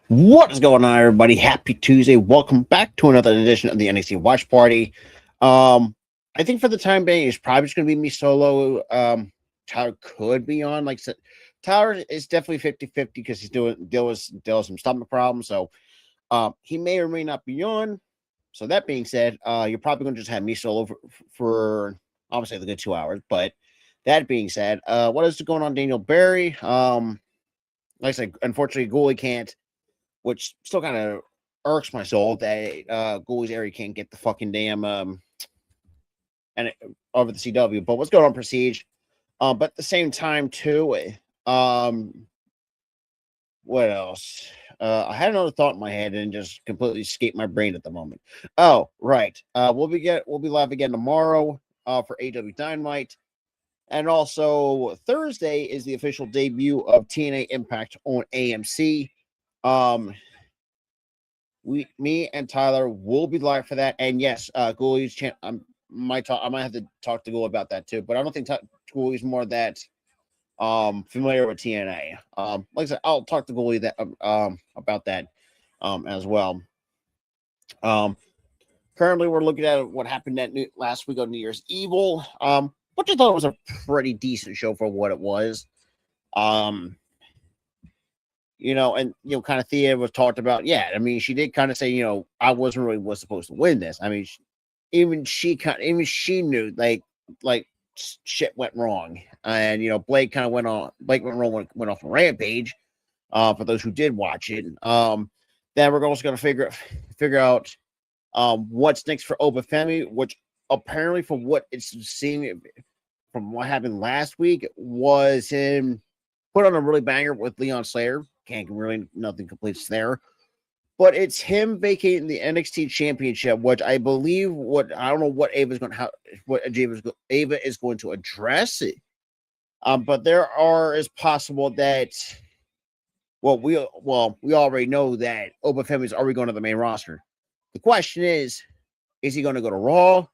What is going on, everybody? Happy Tuesday. Welcome back to another edition of the NXT Watch Party. I think for the time being, it's probably just going to be me solo. Tyler could be on. Like I said, Tyler is definitely 50-50 because he's dealing with some stomach problems. So he may or may not be on. So that being said, you're probably going to just have me solo for obviously the good 2 hours. But that being said, what is going on, Daniel Barry? Like I said, unfortunately, Ghoulie can't, which still kind of irks my soul that Ghoulies area can't get the fucking damn and over the CW. But what's going on, Prestige? But at the same time, too, what else? I had another thought in my head and just completely escaped my brain at the moment. Oh, right. We'll be live again tomorrow for AW Dynamite. And also Thursday is the official debut of TNA Impact on AMC. Me and Tyler will be live for that. And yes, Ghoulies I might have to talk to Ghoulie about that too, but I don't think Ghoulies more that familiar with TNA. Like I said, I'll talk to Ghoulie that about that as well. Currently we're looking at what happened last week on New Year's Evil. Which I thought was a pretty decent show for what it was. And kind of Thea was talked about. Yeah, I mean, she did kind of say, I wasn't really was supposed to win this. I mean, even she knew like shit went wrong, and Blake went wrong, went off a rampage. For those who did watch it, then we're also going to figure out what's next for Obafemi, which apparently from what it's seeing from what happened last week was him put on a really banger with Leon Slayer. Can't really nothing completes there, but it's him vacating the NXT Championship, which I believe I don't know what Ava is going to address it. But is possible that we already know that Obafemi is already going to the main roster. The question is he going to go to Raw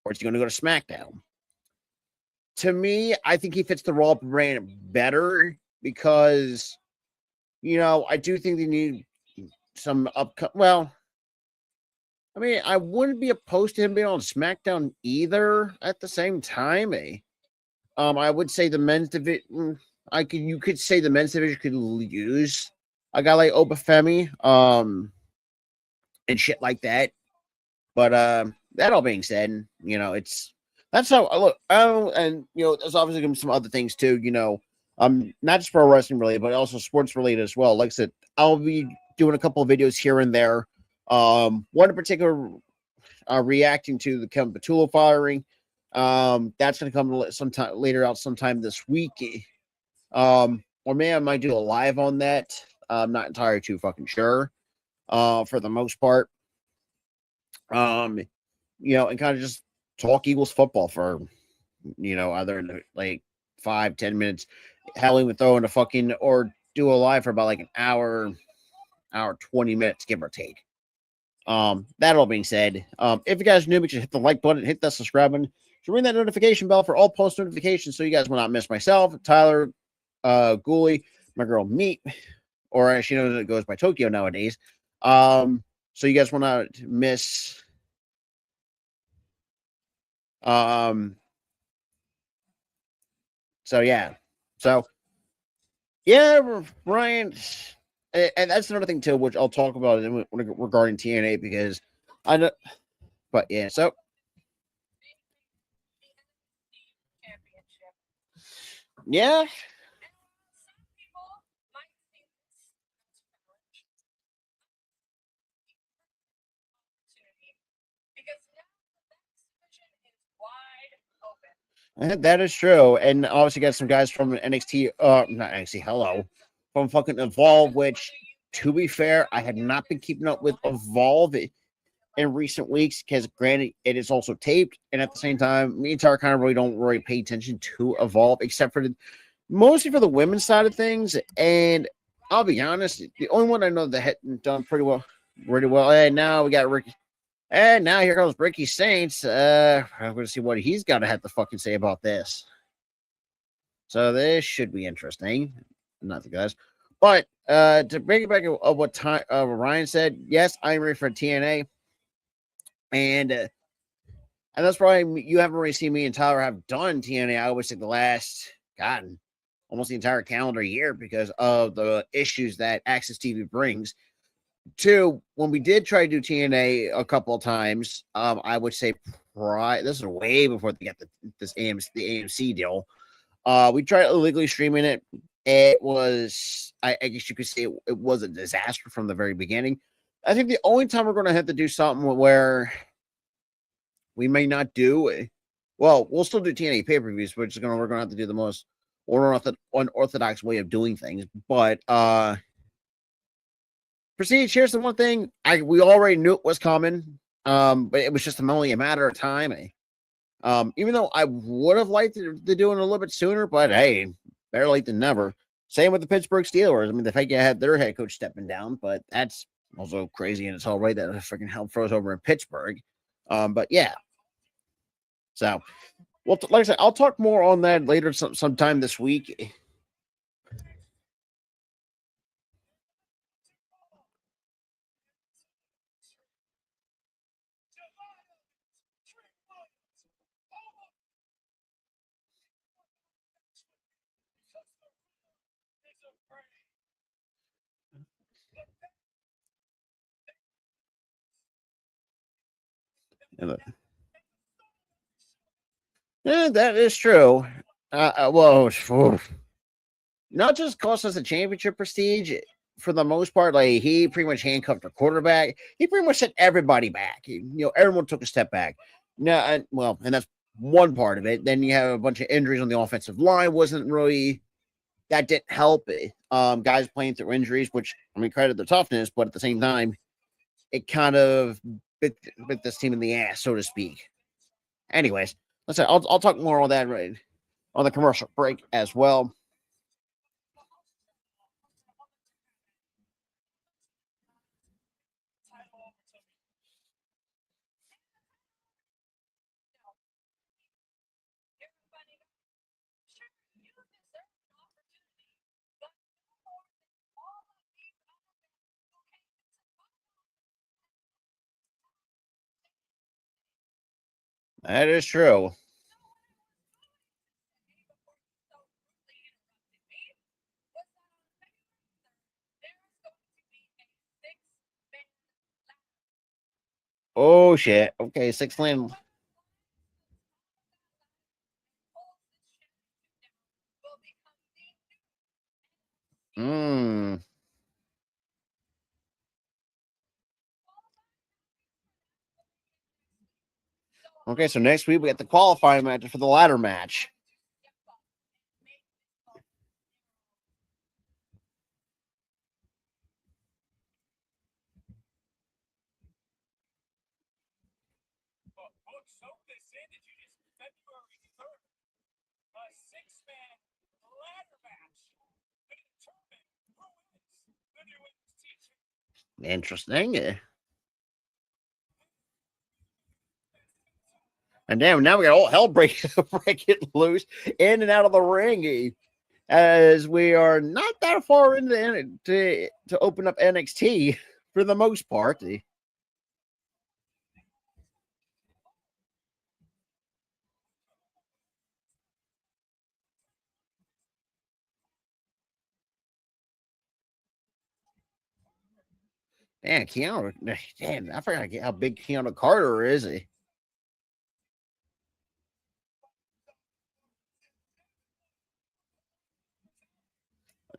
or is he going to go to SmackDown? To me, I think he fits the Raw brand better because, I do think they need some I mean, I wouldn't be opposed to him being on SmackDown either at the same time. I would say the men's division, you could say the men's division could use a guy like Obafemi, and shit like that. But that all being said, that's how I look. And there's obviously gonna be some other things too. Not just pro wrestling related, but also sports related as well. Like I said, I'll be doing a couple of videos here and there. One in particular, reacting to the Kevin Patullo firing. That's gonna come sometime this week. Or maybe I might do a live on that. I'm not entirely too fucking sure. For the most part. And kind of just talk Eagles football for, either like 5-10 minutes. Hell, even throw in or do a live for about like an hour 20 minutes, give or take. That all being said, if you guys are new, make sure to hit the like button, hit that subscribe button, to ring that notification bell for all post notifications so you guys will not miss myself, Tyler, Ghoulie, my girl Meat, or as she knows it goes by Tokyo nowadays. So you guys will not miss Ryan, and that's another thing too, which I'll talk about regarding TNA because I know, but yeah, so yeah. That is true, and obviously got some guys from NXT, not NXT, from fucking Evolve. Which, to be fair, I had not been keeping up with Evolve in recent weeks because, granted, it is also taped, and at the same time, me and Tara kind of really don't pay attention to Evolve except for mostly for the women's side of things. And I'll be honest, the only one I know that had done pretty well. And now we got Ricky. And now here comes Ricky Saints. I'm going to see what he's got to have to fucking say about this. So this should be interesting. Nothing, guys. But To bring it back of what Ryan said, yes, I'm ready for TNA, and that's probably you haven't really seen me and Tyler have done TNA. I always think the last God, almost the entire calendar year because of the issues that Access TV brings. Two, when we did try to do TNA a couple of times, I would say this is way before they got the AMC deal. We tried illegally streaming it. It was, I guess you could say, it was a disaster from the very beginning. I think the only time we're going to have to do something where we may not do, well, we'll still do TNA pay per views, we're going to have to do the most unorthodox way of doing things. But Prestige, here's the one thing we already knew it was coming, but it was just only a matter of time. Even though I would have liked to do it a little bit sooner, but hey, better late than never. Same with the Pittsburgh Steelers. I mean, the fact you had their head coach stepping down, but that's also crazy in its whole right that it freaking hell froze over in Pittsburgh. But yeah. So, well, like I said, I'll talk more on that later sometime this week. Yeah, that is true. Well, not just cost us a championship prestige. For the most part, like he pretty much handcuffed the quarterback. He pretty much set everybody back. Everyone took a step back. And that's one part of it. Then you have a bunch of injuries on the offensive line. That didn't help. Guys playing through injuries, which I mean, credit their toughness, but at the same time, it kind of bit this team in the ass, so to speak. Anyways, I'll talk more on that right on the commercial break as well. That is true. Oh shit. Okay, 6 land. Hmm. Okay, so next week we got the qualifying match for the ladder match. Interesting. And damn, now we got all hell breaking loose in and out of the ring, as we are not that far into to open up NXT for the most part. Man, Keanu, damn, I forgot how big Keanu Carter is.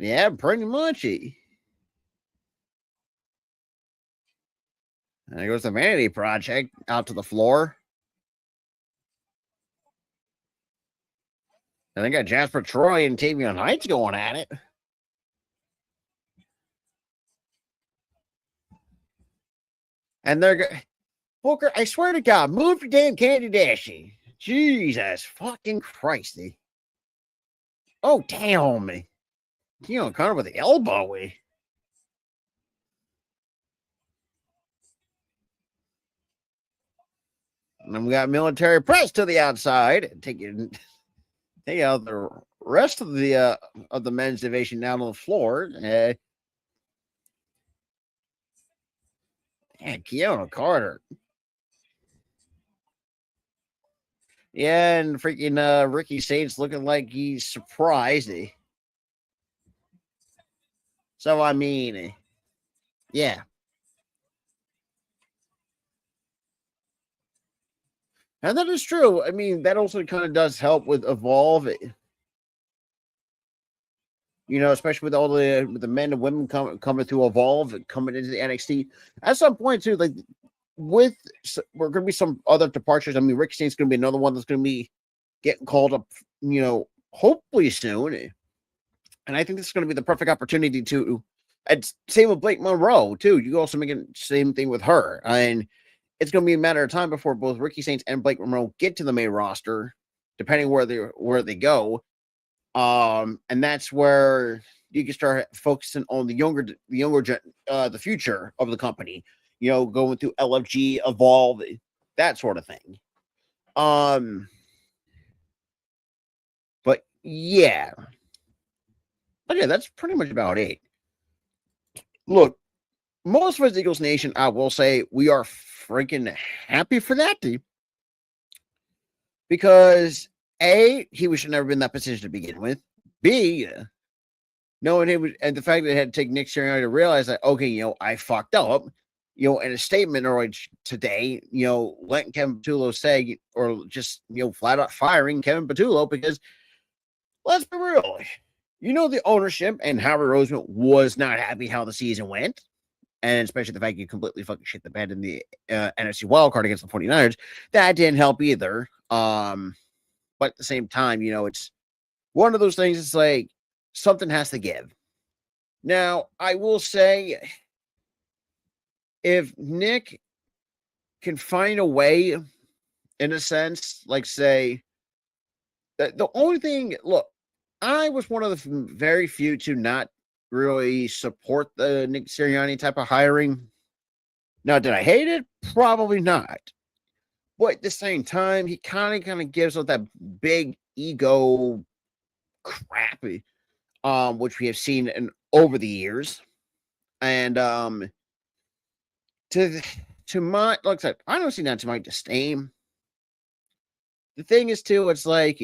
Yeah, pretty much. And there goes the Vanity Project out to the floor. And they got Jasper Troy and Tavion Heights going at it. And they're Booker, I swear to God, move your damn candy dashy. Jesus fucking Christ. Oh, damn. Kind of with the elbow. And then we got military press to the outside. Take out the rest of the men's division down on the floor. Yeah, Keanu Carter. Yeah, and freaking Ricky Saints looking like he's surprised. So I mean, yeah. And that is true. I mean, that also kind of does help with Evolve, especially with all the men and women coming through Evolve and coming into the NXT. At some point, too, like we're going to be some other departures. I mean, Rick Saints going to be another one that's going to be getting called up, hopefully soon. And I think this is going to be the perfect opportunity to, and same with Blake Monroe, too. You also make the same thing with her. And it's going to be a matter of time before both Ricky Saints and Blake Monroe get to the main roster, depending where they go. And that's where you can start focusing on the future of the company. Going through LFG, Evolve, that sort of thing. But yeah, that's pretty much about it. Look, most of us Eagles Nation, I will say, we are freaking happy for that team because A, he should never been in that position to begin with. B, knowing he was, and the fact that it had to take Nick Sirianni to realize that, okay, I fucked up, in a statement earlier today, letting Kevin Patullo say, or just, flat out firing Kevin Patullo because, let's be real, the ownership and Howard Roseman was not happy how the season went. And especially the fact you completely fucking shit the bed in the NFC wildcard against the 49ers. That didn't help either. But at the same time, it's one of those things. It's like something has to give. Now, I will say, if Nick can find a way, in a sense, like say, the only thing, look, I was one of the very few to not really support the Nick Sirianni type of hiring. Now, did I hate it? Probably not. But at the same time, he kind of gives us that big ego crap, which we have seen over the years. And to my, like I said, I don't see that to my disdain. The thing is, too, it's like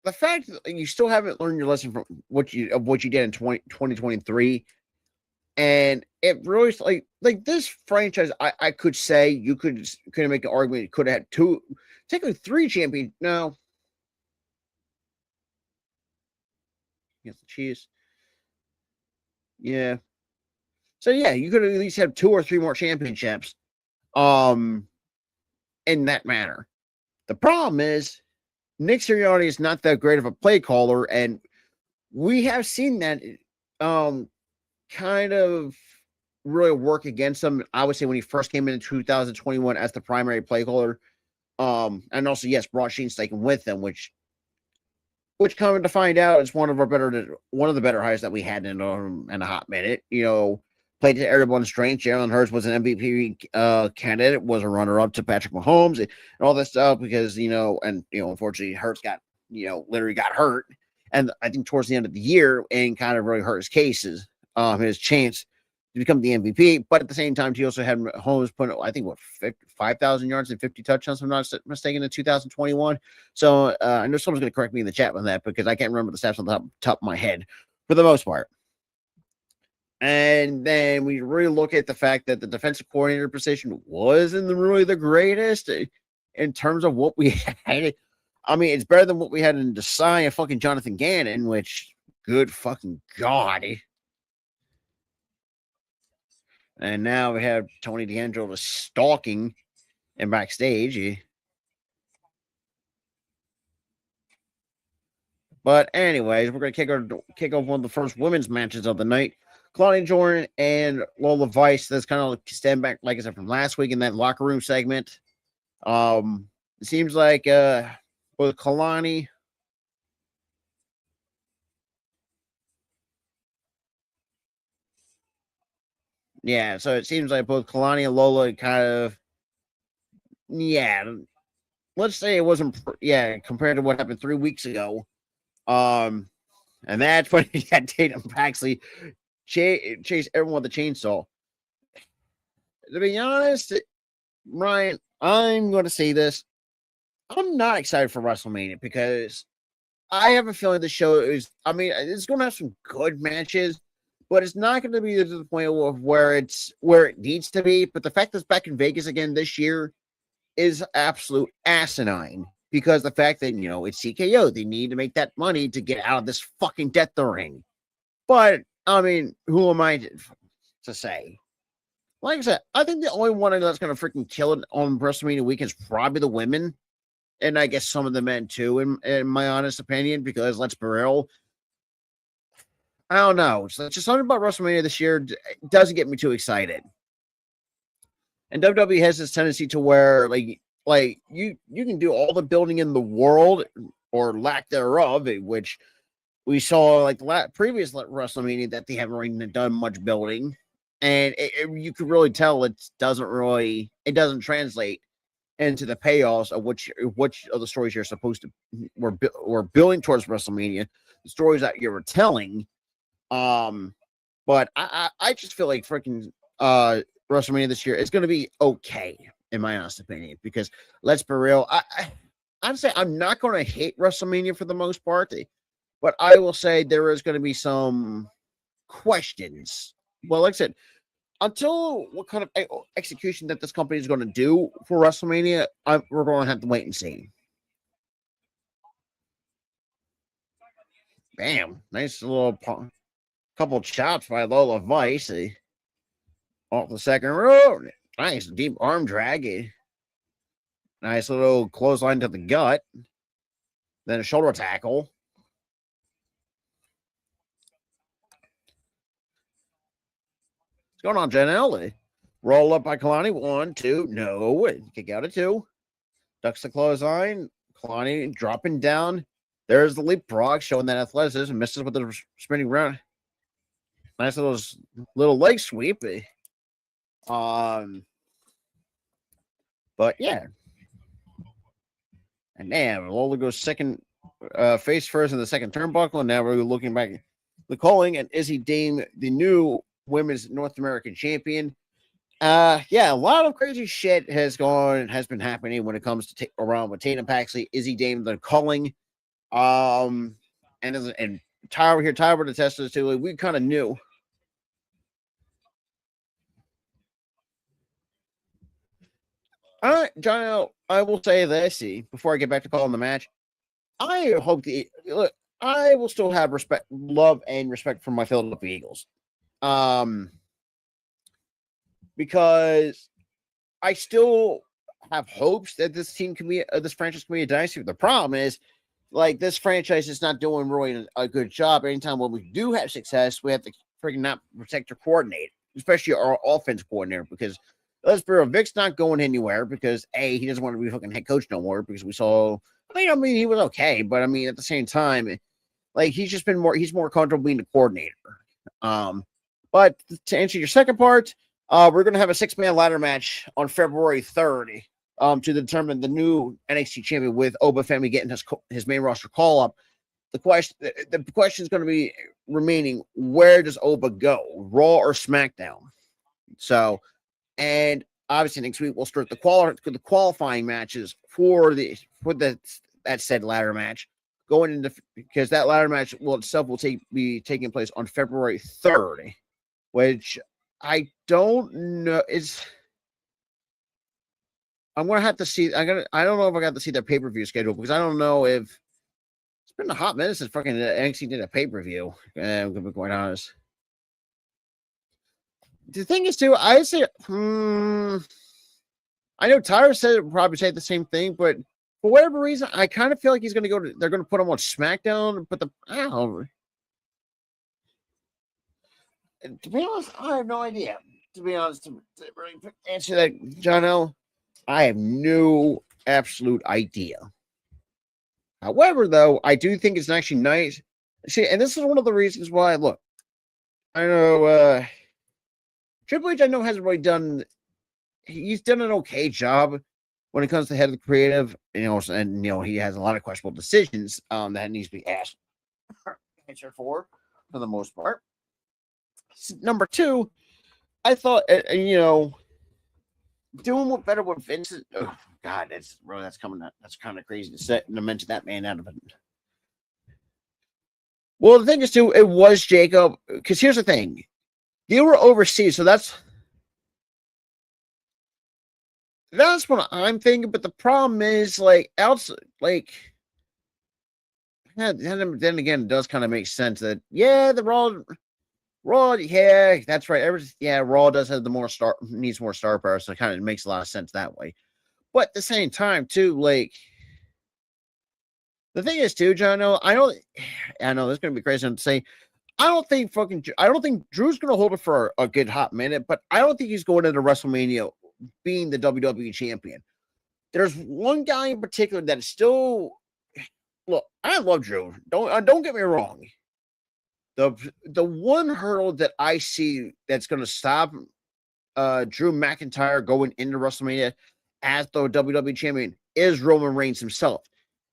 the fact that you still haven't learned your lesson from what you did in 2023. And it really like this franchise, I could say you could make an argument it could have had two, technically three champions. No. Against the Chiefs. Yeah. So yeah, you could at least have two or three more championships. In that manner. The problem is Nick Sirianni is not that great of a play caller, and we have seen that kind of really work against him. I would say when he first came in 2021 as the primary play caller. And also, yes, brought Shane Steichen with them, which coming to find out is one of the better hires that we had in a hot minute. Played to everyone's strength. Jalen Hurts was an MVP candidate, was a runner-up to Patrick Mahomes and all that stuff because unfortunately Hurts got literally got hurt, and I think towards the end of the year and kind of really hurt his chance to become the MVP. But at the same time, he also had Mahomes put, I think, 5,000 yards and 50 touchdowns, if I'm not mistaken, in 2021. So I know someone's going to correct me in the chat on that because I can't remember the stats on the top of my head for the most part. And then we really look at the fact that the defensive coordinator position wasn't really the greatest in terms of what we had. I mean, it's better than what we had in Desai and fucking Jonathan Gannon, which, good fucking God. And now we have Tony D'Angelo stalking and backstage. But anyways, we're going to kick off one of the first women's matches of the night. Claudia Jordan and Lola Vice. That's kind of stand back, like I said, from last week in that locker room segment. It seems like both Kalani. Yeah, so it seems like both Kalani and Lola kind of, let's say it wasn't, compared to what happened 3 weeks ago. And that's when he had Tatum Paxley chase everyone with the chainsaw. to be honest, Ryan, I'm going to say this. I'm not excited for WrestleMania because I have a feeling the show is, I mean, it's going to have some good matches, but it's not going to be to the point of where it needs to be. But the fact that it's back in Vegas again this year is absolute asinine because the fact that, it's CKO, they need to make that money to get out of this fucking death ring. But, I mean, who am I to say? Like I said, I think the only one that's going to freaking kill it on WrestleMania weekend is probably the women. And I guess some of the men too, in my honest opinion, because let's be real, I don't know. It's just something about WrestleMania this year doesn't get me too excited. And WWE has this tendency to where like you can do all the building in the world or lack thereof, which we saw like the previous WrestleMania that they haven't really done much building, and you could really tell it doesn't translate into the payoffs of which of the stories you're supposed to we're building towards WrestleMania, the stories that you were telling. But I just feel like freaking WrestleMania this year is going to be okay, in my honest opinion, because let's be real, I'd say I'm not going to hate WrestleMania for the most part, but I will say there is going to be some questions. Well, like I said, until what kind of execution that this company is going to do for WrestleMania, we're going to have to wait and see. Bam. Nice little couple chops by Lola Vice. Off the second row. Nice deep arm drag. Nice little clothesline to the gut. Then a shoulder tackle. What's going on, Janelle? Roll up by Kalani. 1, 2. No. Kick out of 2. Ducks the clothesline. Kalani dropping down. There's the leapfrog showing that athleticism. Misses with the spinning round. Nice little leg sweep. But yeah. And now Lola goes second face first in the second turnbuckle. And now we're looking back at the calling. And Izzy Dame, the new women's North American champion. Yeah, a lot of crazy shit has been happening when it comes to around with Tatum Paxley, Izzy Dame, the calling. And Tyler here, Tyler to test this too. We kind of knew. All right, John, I will say this before I get back to calling the match. I hope I will still have love and respect for my Philadelphia Eagles. Because I still have hopes that this franchise can be a dynasty. The problem is, like, this franchise is not doing really a good job. Anytime when we do have success, we have to freaking not protect our coordinator, especially our offense coordinator, because let's be real, Vic's not going anywhere because he doesn't want to be fucking head coach no more, because we saw, I mean, he was okay, but I mean, at the same time, like, he's more comfortable being the coordinator. But to answer your second part, we're going to have a 6-man ladder match on February 3rd to determine the new NXT champion, with Oba Femi getting his main roster call up. The question is going to be remaining, where does Oba go, Raw or SmackDown? So, and obviously next week we'll start the qualifying matches for that said ladder match, going into, because that ladder match will be taking place on February 3rd, which I don't know. I'm gonna have to see. I don't know if I got to see their pay-per-view schedule, because I don't know if it's been a hot minute since fucking NXT did a pay-per-view. I'm gonna be quite honest. The thing is, too, I say, I know Tyler probably say the same thing, but for whatever reason, I kind of feel like they're going to put him on SmackDown. But I don't know. To be honest, I have no idea. To be honest, to really answer that, John L., I have no absolute idea. However, though, I do think it's actually nice. See, and this is one of the reasons why, look, I know Triple H, I know, hasn't really done, he's done an okay job when it comes to head of the creative, and he has a lot of questionable decisions that needs to be answered for the most part. Number two, I thought, doing what better with Vincent. Oh God, that's coming up. That's kind of crazy to mention that man out of it. Well, the thing is too, it was Jacob. Because here's the thing, they were overseas, so that's what I'm thinking. But the problem is, like, outside, like, then again, it does kind of make sense that the Raw, yeah, that's right. Raw does have needs more star power, so it kind of makes a lot of sense that way. But at the same time, too, like, the thing is, too, John, I know this is gonna be crazy to say. I don't think Drew's gonna hold it for a good hot minute, but I don't think he's going into WrestleMania being the WWE champion. There's one guy in particular that is still. Look, I love Drew. Don't get me wrong. The one hurdle that I see that's going to stop Drew McIntyre going into WrestleMania as the WWE champion is Roman Reigns himself.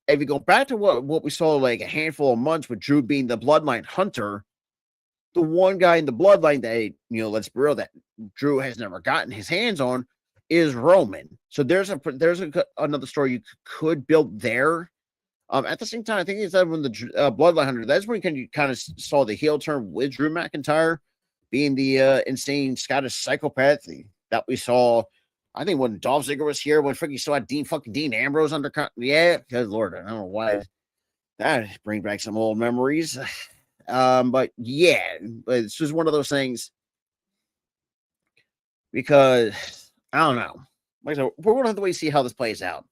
If you go back to what we saw like a handful of months with Drew being the Bloodline Hunter, the one guy in the Bloodline that, let's be real, that Drew has never gotten his hands on is Roman. So there's another story you could build there. At the same time, I think it's that when the Bloodline Hunter, that's when you kind of saw the heel turn with Drew McIntyre being the insane Scottish psychopath that we saw. I think when Dolph Ziggler was here, when freaking saw Dean Ambrose under, good Lord, I don't know why that brings back some old memories. But yeah, it's just one of those things because I don't know. Like I said, we're gonna have to wait and see how this plays out.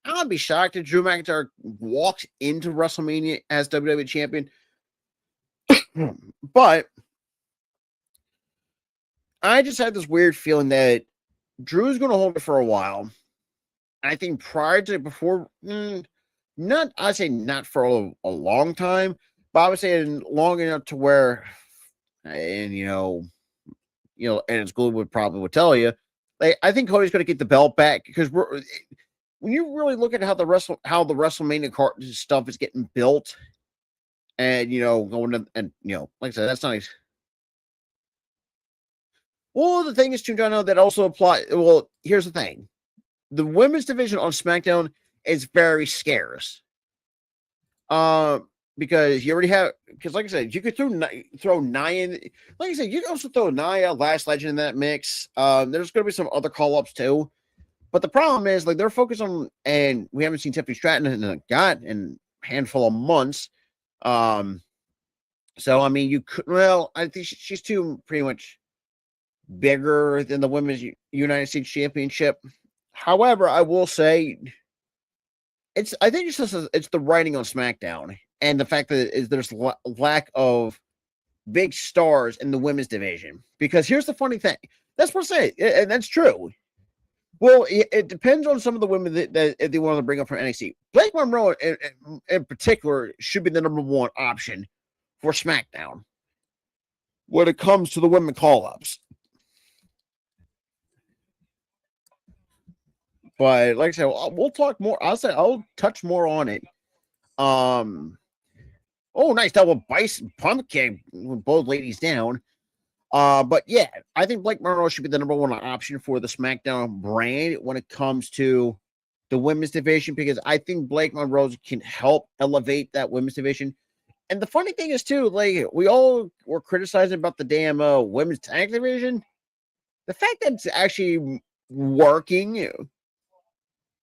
I'd be shocked if Drew McIntyre walks into WrestleMania as WWE champion. But I just had this weird feeling that Drew's going to hold it for a while. I think I'd say not for a long time, but I would say long enough to where, and and as Glue would tell you, like, I think Cody's going to get the belt back because when you really look at how the WrestleMania card stuff is getting built, and going to, and like I said, that's nice. Well, the thing is too, John, that also apply. Well, here's the thing: the women's division on SmackDown is very scarce. Because you already have, because like I said, you could throw Nia. Like I said, you can also throw Nia, Last Legend in that mix. There's going to be some other call ups too. But the problem is, like, they're focused on, and we haven't seen Tiffany Stratton in a handful of months. So I mean, you could. Well, I think she's too pretty much bigger than the Women's United States Championship. However, I will say, I think it's the writing on SmackDown and the fact that there's lack of big stars in the women's division. Because here's the funny thing. That's what I say, and that's true. Well, it depends on some of the women that they want to bring up from NXT. Blake Monroe, in particular, should be the number one option for SmackDown when it comes to the women call-ups. But like I said, we'll talk more. I'll touch more on it. Oh, nice double pump kick with both ladies down. But yeah, I think Blake Monroe should be the number one option for the SmackDown brand when it comes to the women's division, because I think Blake Monroe can help elevate that women's division. And the funny thing is too, like, we all were criticizing about the damn women's tag division. The fact that it's actually working,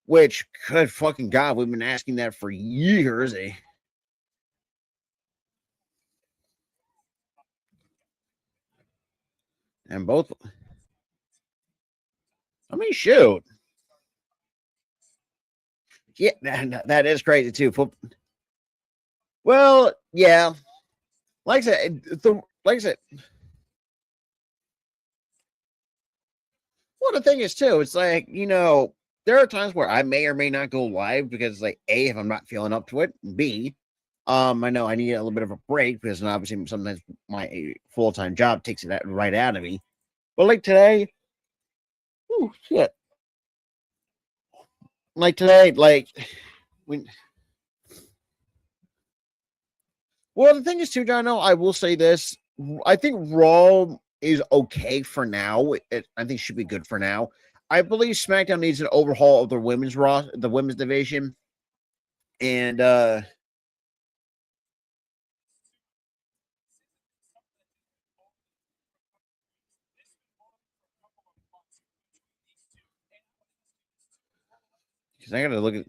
which, good fucking God, we've been asking that for years. And both, I mean, shoot. Yeah, that is crazy too. Well, yeah. Like I said, well, the thing is too, it's like, there are times where I may or may not go live because, like, A, if I'm not feeling up to it, B, I know I need a little bit of a break because obviously sometimes my full-time job takes it right out of me. But like today, oh shit. Like today, like when. Well, the thing is too, John. I will say this: I think Raw is okay for now. I think should be good for now. I believe SmackDown needs an overhaul of the women's division, and because I gotta look at.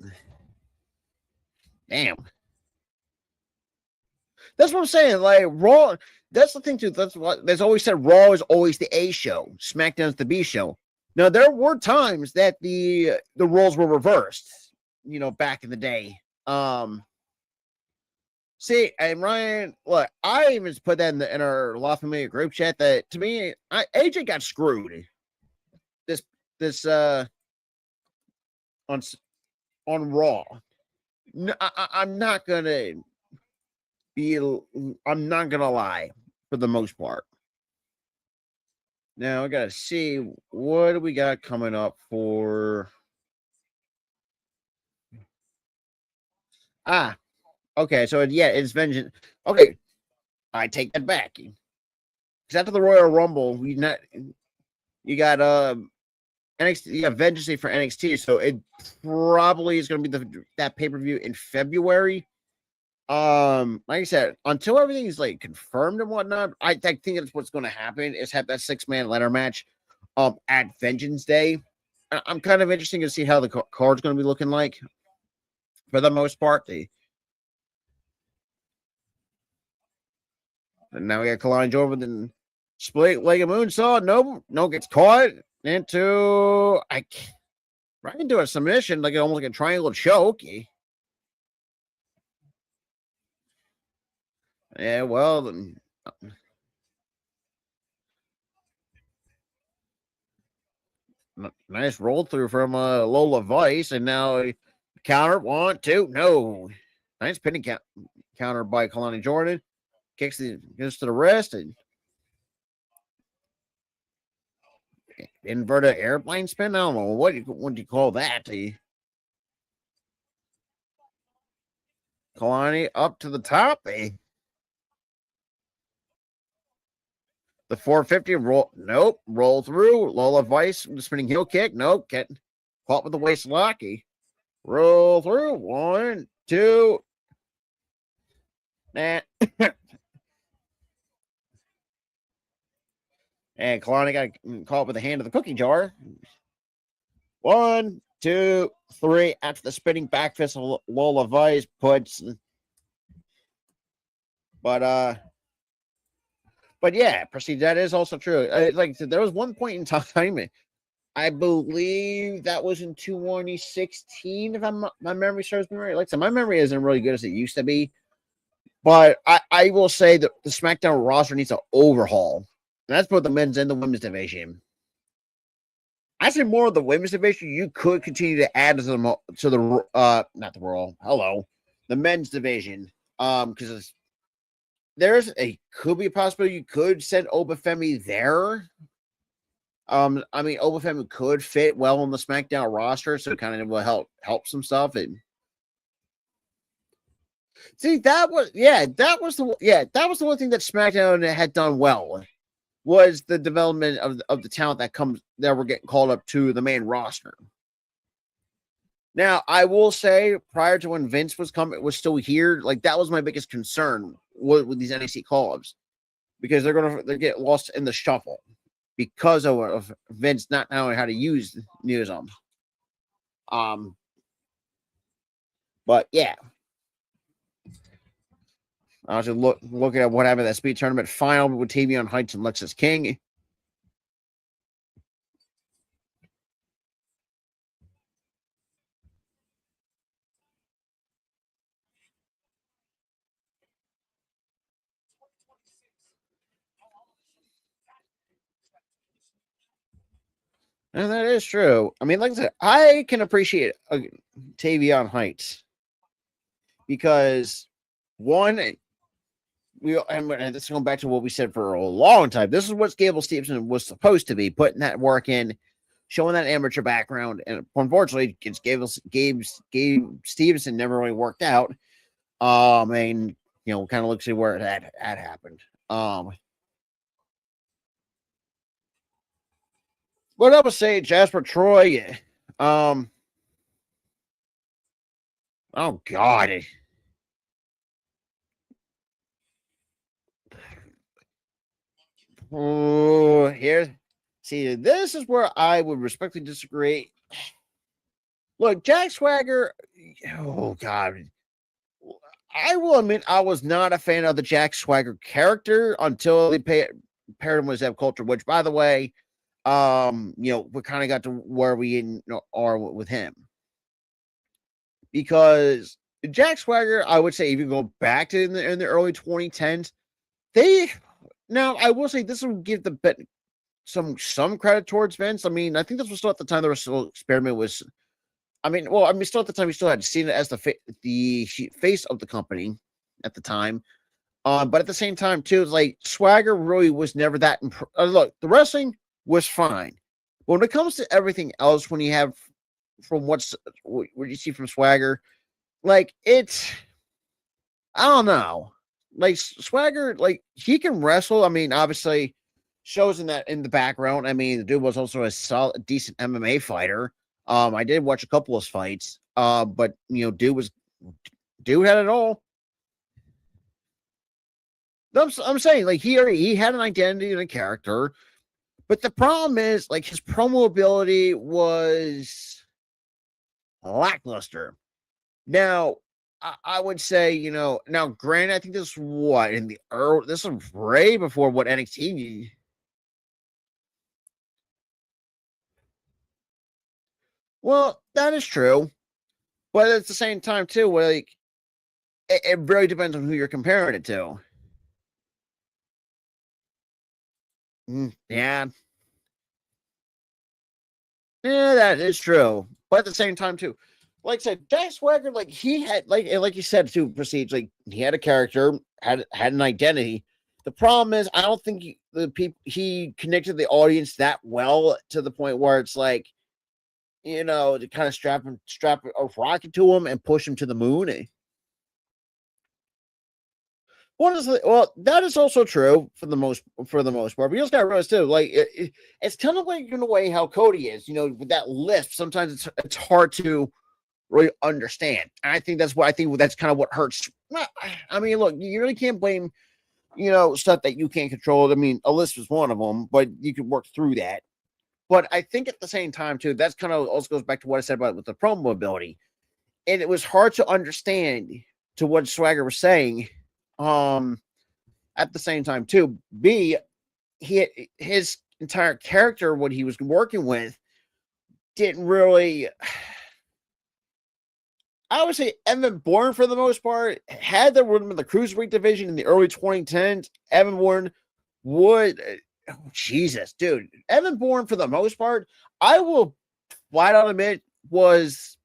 Damn, that's what I'm saying. Like Raw, that's the thing too. That's what there's always said. Raw is always the A show. SmackDown's the B show. Now there were times that the roles were reversed. Back in the day. See, and Ryan, look, I even put that in our La Familia group chat that to me, AJ got screwed. This on on Raw. No, I'm not gonna be. I'm not gonna lie for the most part. Now I gotta see what do we got coming up for. Okay. So yeah, it's Vengeance. Okay, I take that back. Because after the Royal Rumble, you got NXT, you got Vengeance Day for NXT, so it probably is going to be that pay per view in February. Like I said, until everything is like confirmed and whatnot, I think that's what's going to happen is have that 6-man ladder match, at Vengeance Day. I'm kind of interested to see how the card's going to be looking like. For the most part, and now we got Kalani Jordan and split leg of moonsault. No, gets caught into right into a submission, like almost like a triangle choke. Yeah, well, nice roll through from Lola Vice, and now counter 1, 2, no, nice pinning counter by Kalani Jordan, goes to the wrist and inverted airplane spin. I don't know what do you call that. Kalani up to the top. The 450 roll. Nope. Roll through. Lola Vice, the spinning heel kick. Nope. Get caught with the waist locky. Roll through. 1, 2. Nah. And Kalani got caught with the hand of the cookie jar. 1, 2, 3. After the spinning back fist of Lola Vice puts. But yeah, proceed. That is also true. Like I said, there was one point in time, I believe that was in 2016, if my memory serves me right. Like I said, my memory isn't really good as it used to be. But I will say that the SmackDown roster needs an overhaul. And that's both the men's and the women's division. I say more of the women's division. You could continue to add to the not the Raw. Hello, the men's division. Because could be a possibility you could send Obafemi there. I mean, Obafemi could fit well on the SmackDown roster, so it kind of will help some stuff. And see, that was the one thing that SmackDown had done well was the development of the talent that were getting called up to the main roster. Now, I will say, prior to when Vince was still here, like that was my biggest concern with these NXT call-ups, because they get lost in the shuffle because of Vince not knowing how to use them. But yeah, I was just looking at what happened at that speed tournament final with Tavion Heights and Lexus King. And that is true. I mean, like I said, I can appreciate Tavion Heights because one, and this is going back to what we said for a long time. This is what Gable Stevenson was supposed to be, putting that work in, showing that amateur background, and unfortunately, Gabe Stevenson never really worked out. And kind of look see where that happened. What I would say, Jasper Troy. Um, oh God. Oh, here. See, this is where I would respectfully disagree. Look, Jack Swagger. Oh God. I will admit I was not a fan of the Jack Swagger character until they paired him with Zeb Coulter, which, by the way, we kind of got to where we are with him. Because Jack Swagger, I would say, if you go back to in the early 2010s, now I will say this will give the bit some credit towards Vince. I mean, I think this was still at the time there was still experiment with. Still at the time we still had Cena as the face of the company at the time. But at the same time too, it's like Swagger really was never that. Look, the wrestling was fine, but when it comes to everything else, when you have from what you see from Swagger, like it's, I don't know, like Swagger, like he can wrestle. I mean, obviously shows in the background. I mean, the dude was also a decent MMA fighter. I did watch a couple of his fights. But dude had it all. I'm saying, like, he had an identity and a character, but the problem is, like, his promo ability was lackluster. Now, I would say, now granted, I think this was this was way before what NXT. Well, that is true, but at the same time too, like, it really depends on who you're comparing it to. Yeah. Yeah, that is true. But at the same time, too, like I said, Jack Swagger, like he had, like you said, too, Prestige, like he had a character, had an identity. The problem is, I don't think he connected the audience that well to the point where it's like, to kind of strap a rocket to him and push him to the moon. Well, that is also true for the most part. But you just got to realize too, like it's kind of like in a way how Cody is. With that lisp, sometimes it's hard to really understand. And I think that's kind of what hurts. I mean, look, you really can't blame stuff that you can't control. I mean, a lisp is one of them, but you can work through that. But I think at the same time too, that's kind of also goes back to what I said about with the promo ability, and it was hard to understand to what Swagger was saying. At the same time too, his entire character, what he was working with, didn't really. I would say Evan Bourne, for the most part, had the rhythm of the cruiserweight division in the early 2010s. Evan Bourne would, Jesus, dude, Evan Bourne, for the most part, I will flat out admit, was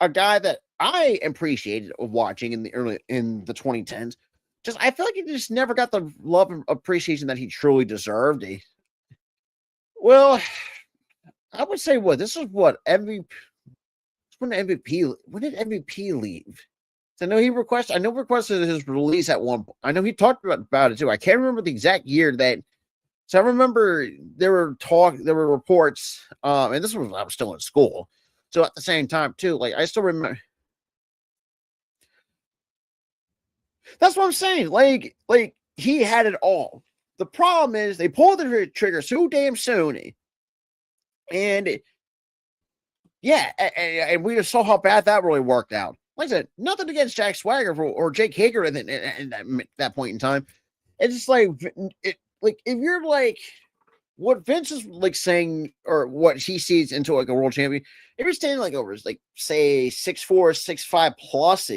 a guy that I appreciated watching in the 2010s. Just I feel like he just never got the love and appreciation that he truly deserved. Well, I would say this is what MVP. When did MVP leave? So I know requested his release at one point. I know he talked about it too. I can't remember the exact year that. So I remember there were reports, and this was when I was still in school. So at the same time too, like I still remember. That's what I'm saying. Like he had it all. The problem is they pulled the trigger so damn soon, and yeah, and we just saw how bad that really worked out. Like I said, nothing against Jack Swagger or Jake Hager in that point in time. It's just like if you're like what Vince is like saying, or what he sees into like a world champion, if you're standing like over like say 6'4", 6'5" plus,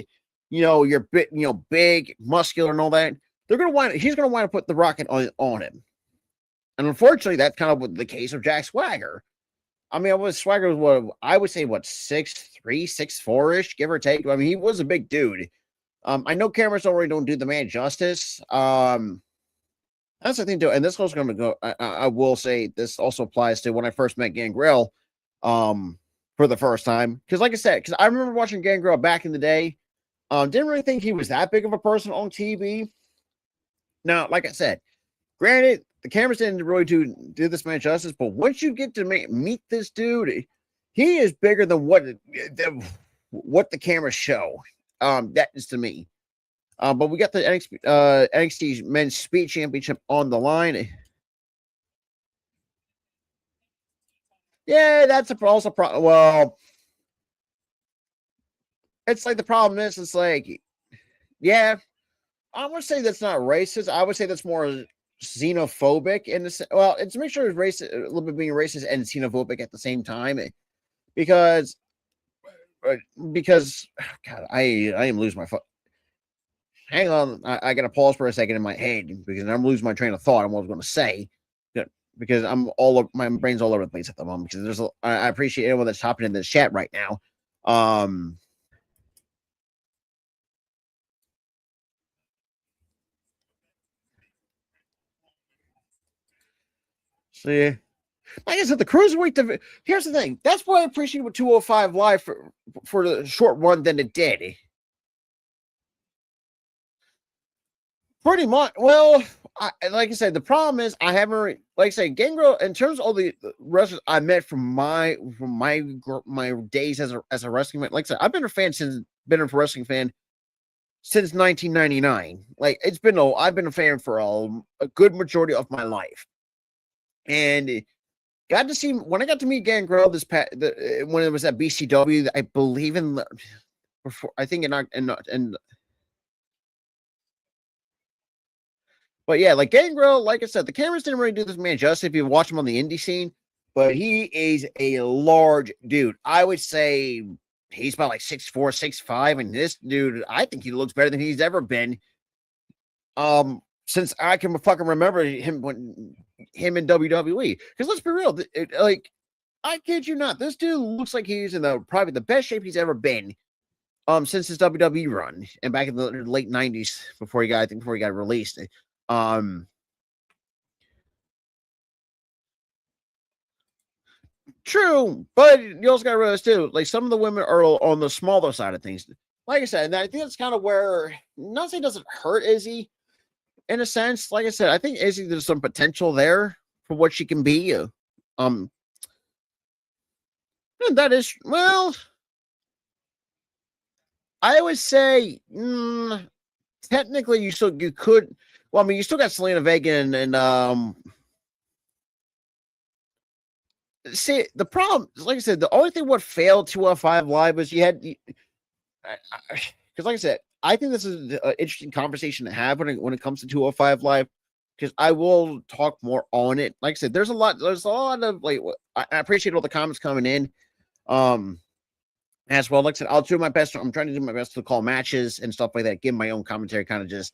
you're big, muscular, and all that. He's gonna want to put the rocket on him, and unfortunately, that's kind of the case of Jack Swagger. I mean, Swagger was I would say 6'3", 6'4" give or take. I mean, he was a big dude. I know cameras already don't do the man justice. That's the thing too, and this was going to go. I will say this also applies to when I first met Gangrel, for the first time. Because, like I said, I remember watching Gangrel back in the day. Didn't really think he was that big of a person on TV. Now, like I said, granted, the cameras didn't really do this man justice. But once you get to meet this dude, he is bigger than what the cameras show. That is to me. But we got the NXT Men's Speed Championship on the line. Yeah, that's also a problem. Well, it's like the problem is, it's like, yeah, I would say that's not racist. I would say that's more xenophobic in this. Well, it's a mixture of racist, a little bit being racist and xenophobic at the same time, because God, I am losing my hang on, I got to pause for a second in my head because I'm losing my train of thought on what I was going to say. Because my brain's all over the place at the moment. Because I appreciate anyone that's hopping in this chat right now. See, like I said, the cruiserweight. Here's the thing. That's why I appreciate what 205 Live for the short run than it did. Pretty much. Well, like I said, the problem is I haven't, like I said, Gangrel, in terms of all the wrestlers I met from my days as a wrestling fan. Like I said, I've been a wrestling fan since 1999. Like I've been a fan for a good majority of my life, and got to see when I got to meet Gangrel when it was at BCW. I believe before, I think in But yeah, like Gangrel, like I said, the cameras didn't really do this man justice if you watch him on the indie scene, but he is a large dude. I would say he's about like 6'4", 6'5", and this dude, I think he looks better than he's ever been. Since I can fucking remember him in WWE. Because let's be real, like I kid you not, this dude looks like he's in probably the best shape he's ever been. Since his WWE run and back in the late 90s before he got released. True, but you also got to realize too, like some of the women are on the smaller side of things. Like I said, and I think that's kind of where not saying it doesn't hurt Izzy in a sense. Like I said, I think Izzy there's some potential there for what she can be. And that is I would say technically you could. Well, I mean, you still got Selena Vega and see, the problem, like I said, the only thing what failed 205 Live was you had, because like I said, I think this is an interesting conversation to have when it comes to 205 Live, because I will talk more on it. Like I said, there's a lot of like, I appreciate all the comments coming in, as well. Like I said, I'll do my best. I'm trying to do my best to call matches and stuff like that, give my own commentary, kind of just,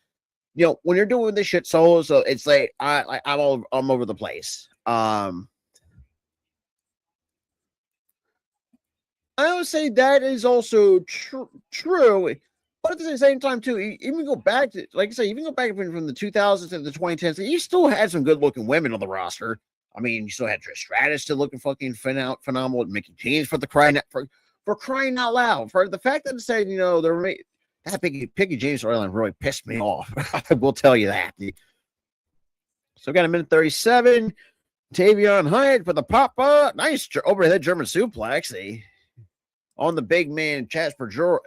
when you're doing this shit solo, so it's like I'm over the place. I would say that is also true, but at the same time too, even go back to, like I say, even go back from the 2000s to the 2010s, you still had some good looking women on the roster. I mean, you still had Trish Stratus still looking fucking phenomenal, Mickey James for crying out loud, for the fact that it said, that Picky James storyline really pissed me off. I will tell you that. So we got a minute 37. Tavion Hyatt for the pop-up. Nice overhead German suplex. On the big man, Jasper Troy.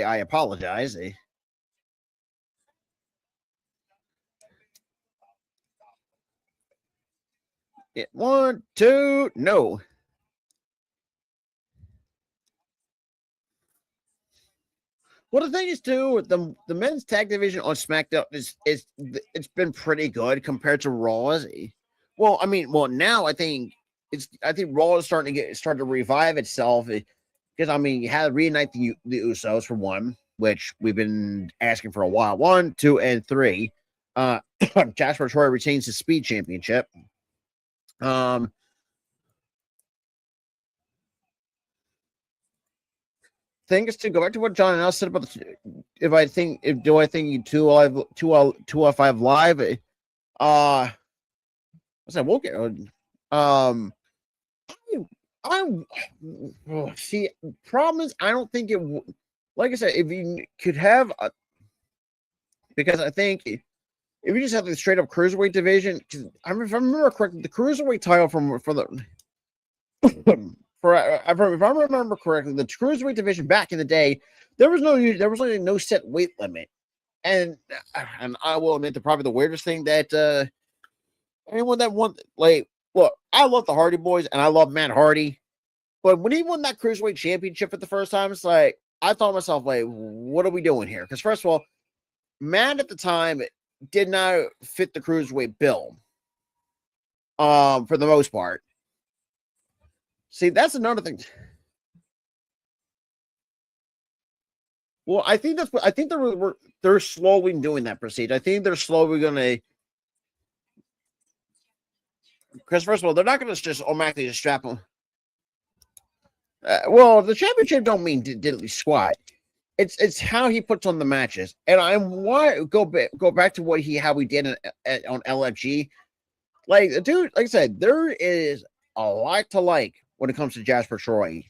I apologize. Yeah, 1, 2, no. Well, the thing is too, the men's tag division on SmackDown it's been pretty good compared to Raw. Well, I mean, now I think Raw is starting to revive itself because I mean you had to reunite the Usos for one, which we've been asking for a while. 1, 2, and 3. Jasper Troy retains his Speed Championship. Thing is to go back to what John and I said about do I think 205 Live? I said we'll get. See. Problem is, I don't think it. Like I said, if you could have, because I think if you just have the straight up cruiserweight division, if I remember correctly, the cruiserweight title for the if I remember correctly, the cruiserweight division back in the day, there was like no set weight limit, and I will admit, probably the weirdest thing that anyone that won, like, look, I love the Hardy Boys and I love Matt Hardy, but when he won that cruiserweight championship for the first time, it's like I thought to myself, like, what are we doing here? Because first of all, Matt at the time did not fit the cruiserweight bill, for the most part. See, that's another thing. Well, I think they're slowly doing that procedure. I think they're slowly going to, because first of all, they're not going to just automatically just strap them. Well, the championship don't mean diddly squat. It's how he puts on the matches, and I want to go back to how he did on LFG. Like, dude, like I said, there is a lot to like when it comes to Jasper Troy.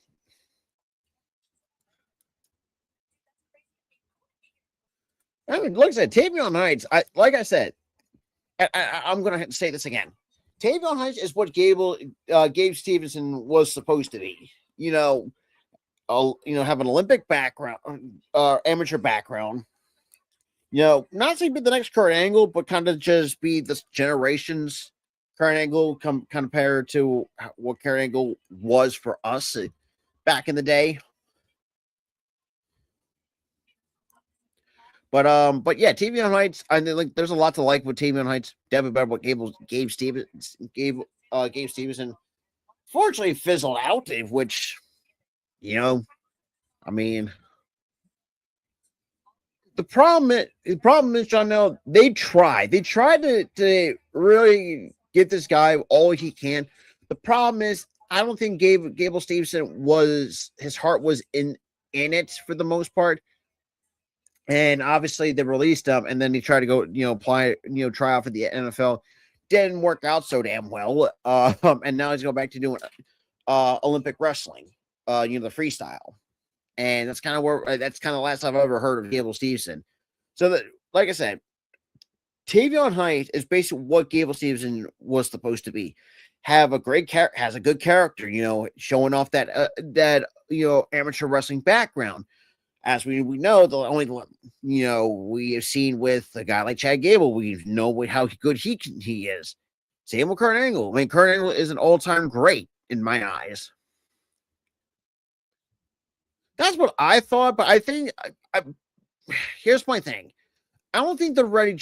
I mean, like I said, Tavion Heights. I'm going to have to say this again. Tavion Heights is what Gabe Stevenson was supposed to be. Have an Olympic background, amateur background. Not to be the next Kurt Angle, but kind of just be this generation's Kurt Angle compared to what Kurt Angle was for us back in the day. But yeah, Tavion Heights. I mean, like, there's a lot to like with Tavion Heights. Definitely better what Gabe Stevenson. Fortunately, fizzled out, which, I mean, the problem is, John. Now they tried to really get this guy all he can. The problem is, I don't think Gable Stevenson his heart was in it for the most part. And obviously they released him, and then he tried to go, try out for the NFL. Didn't work out so damn well. And now he's going back to doing Olympic wrestling, the freestyle. And that's kind of the last I've ever heard of Gable Stevenson. So that, like I said, Tavion Heights is basically what Gable Stevenson was supposed to be. Has a good character, showing off that amateur wrestling background. As we know, the only we have seen with a guy like Chad Gable, we know how good he is. Same with Kurt Angle. I mean, Kurt Angle is an all-time great in my eyes. That's what I thought, but I think here's my thing. I don't think they're ready.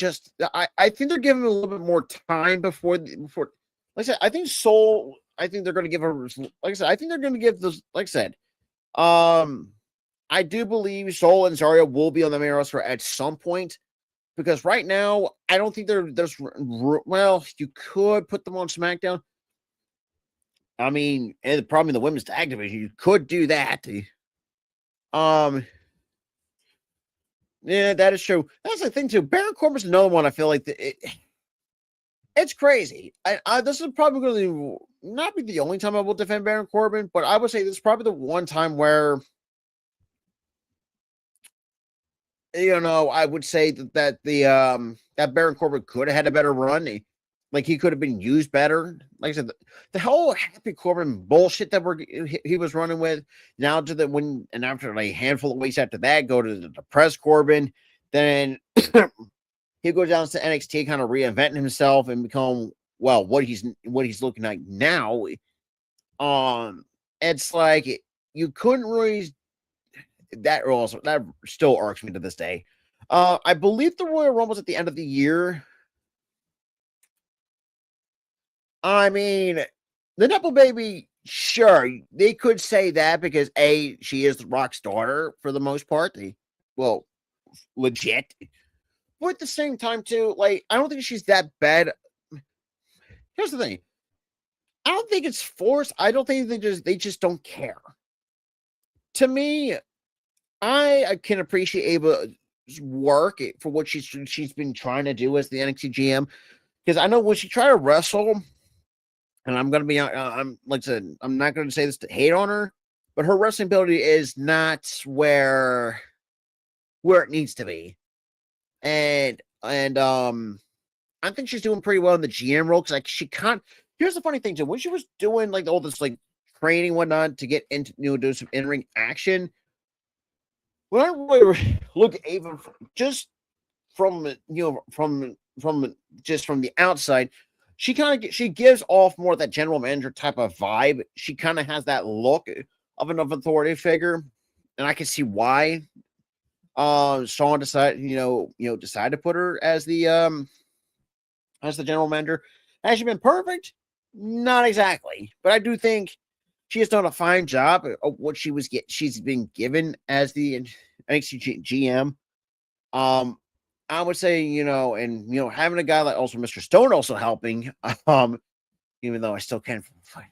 I think they're giving a little bit more time before. Like I said, I think Soul. I think they're going to give her. Like I said, I think they're going to give this. Like I said, I do believe Soul and Zarya will be on the main roster at some point, because right now I don't think there's. Well, you could put them on SmackDown. I mean, and probably in the women's tag division, you could do that. Yeah, that is true. That's the thing too. Baron Corbin's another one. I feel like it's crazy. This is probably going to not be the only time I will defend Baron Corbin, but I would say this is probably the one time where, I would say that that Baron Corbin could have had a better run. He could have been used better. Like I said, the whole Happy Corbin bullshit that he was running with. Now after a handful of weeks after that, go to the depressed Corbin. Then he goes down to NXT, kind of reinventing himself and become what he's looking like now. It's like you couldn't really. That still irks me to this day. I believe the Royal Rumble was at the end of the year. I mean, the Nepo Baby, sure, they could say that because she is the Rock's daughter for the most part. Legit. But at the same time, too, I don't think she's that bad. Here's the thing. I don't think it's forced. I don't think they just don't care. To me, I can appreciate Ava's work for what she's been trying to do as the NXT GM, because I know when she tried to wrestle. And I'm going to be, I'm like I said, I'm not going to say this to hate on her, but her wrestling ability is not where it needs to be. And I think she's doing pretty well in the GM role because like she can't. Here's the funny thing too: when she was doing like all this like training and whatnot to get into do some in ring action, when I really look at Ava just from just from the outside, she gives off more that general manager type of vibe. She kind of has that look of an authority figure, and I can see why. Sean decided to put her as the general manager. Has she been perfect? Not exactly, but I do think she has done a fine job of what she's been given as the NXT GM. I would say, and having a guy like also Mr. Stone also helping, even though I still can't find.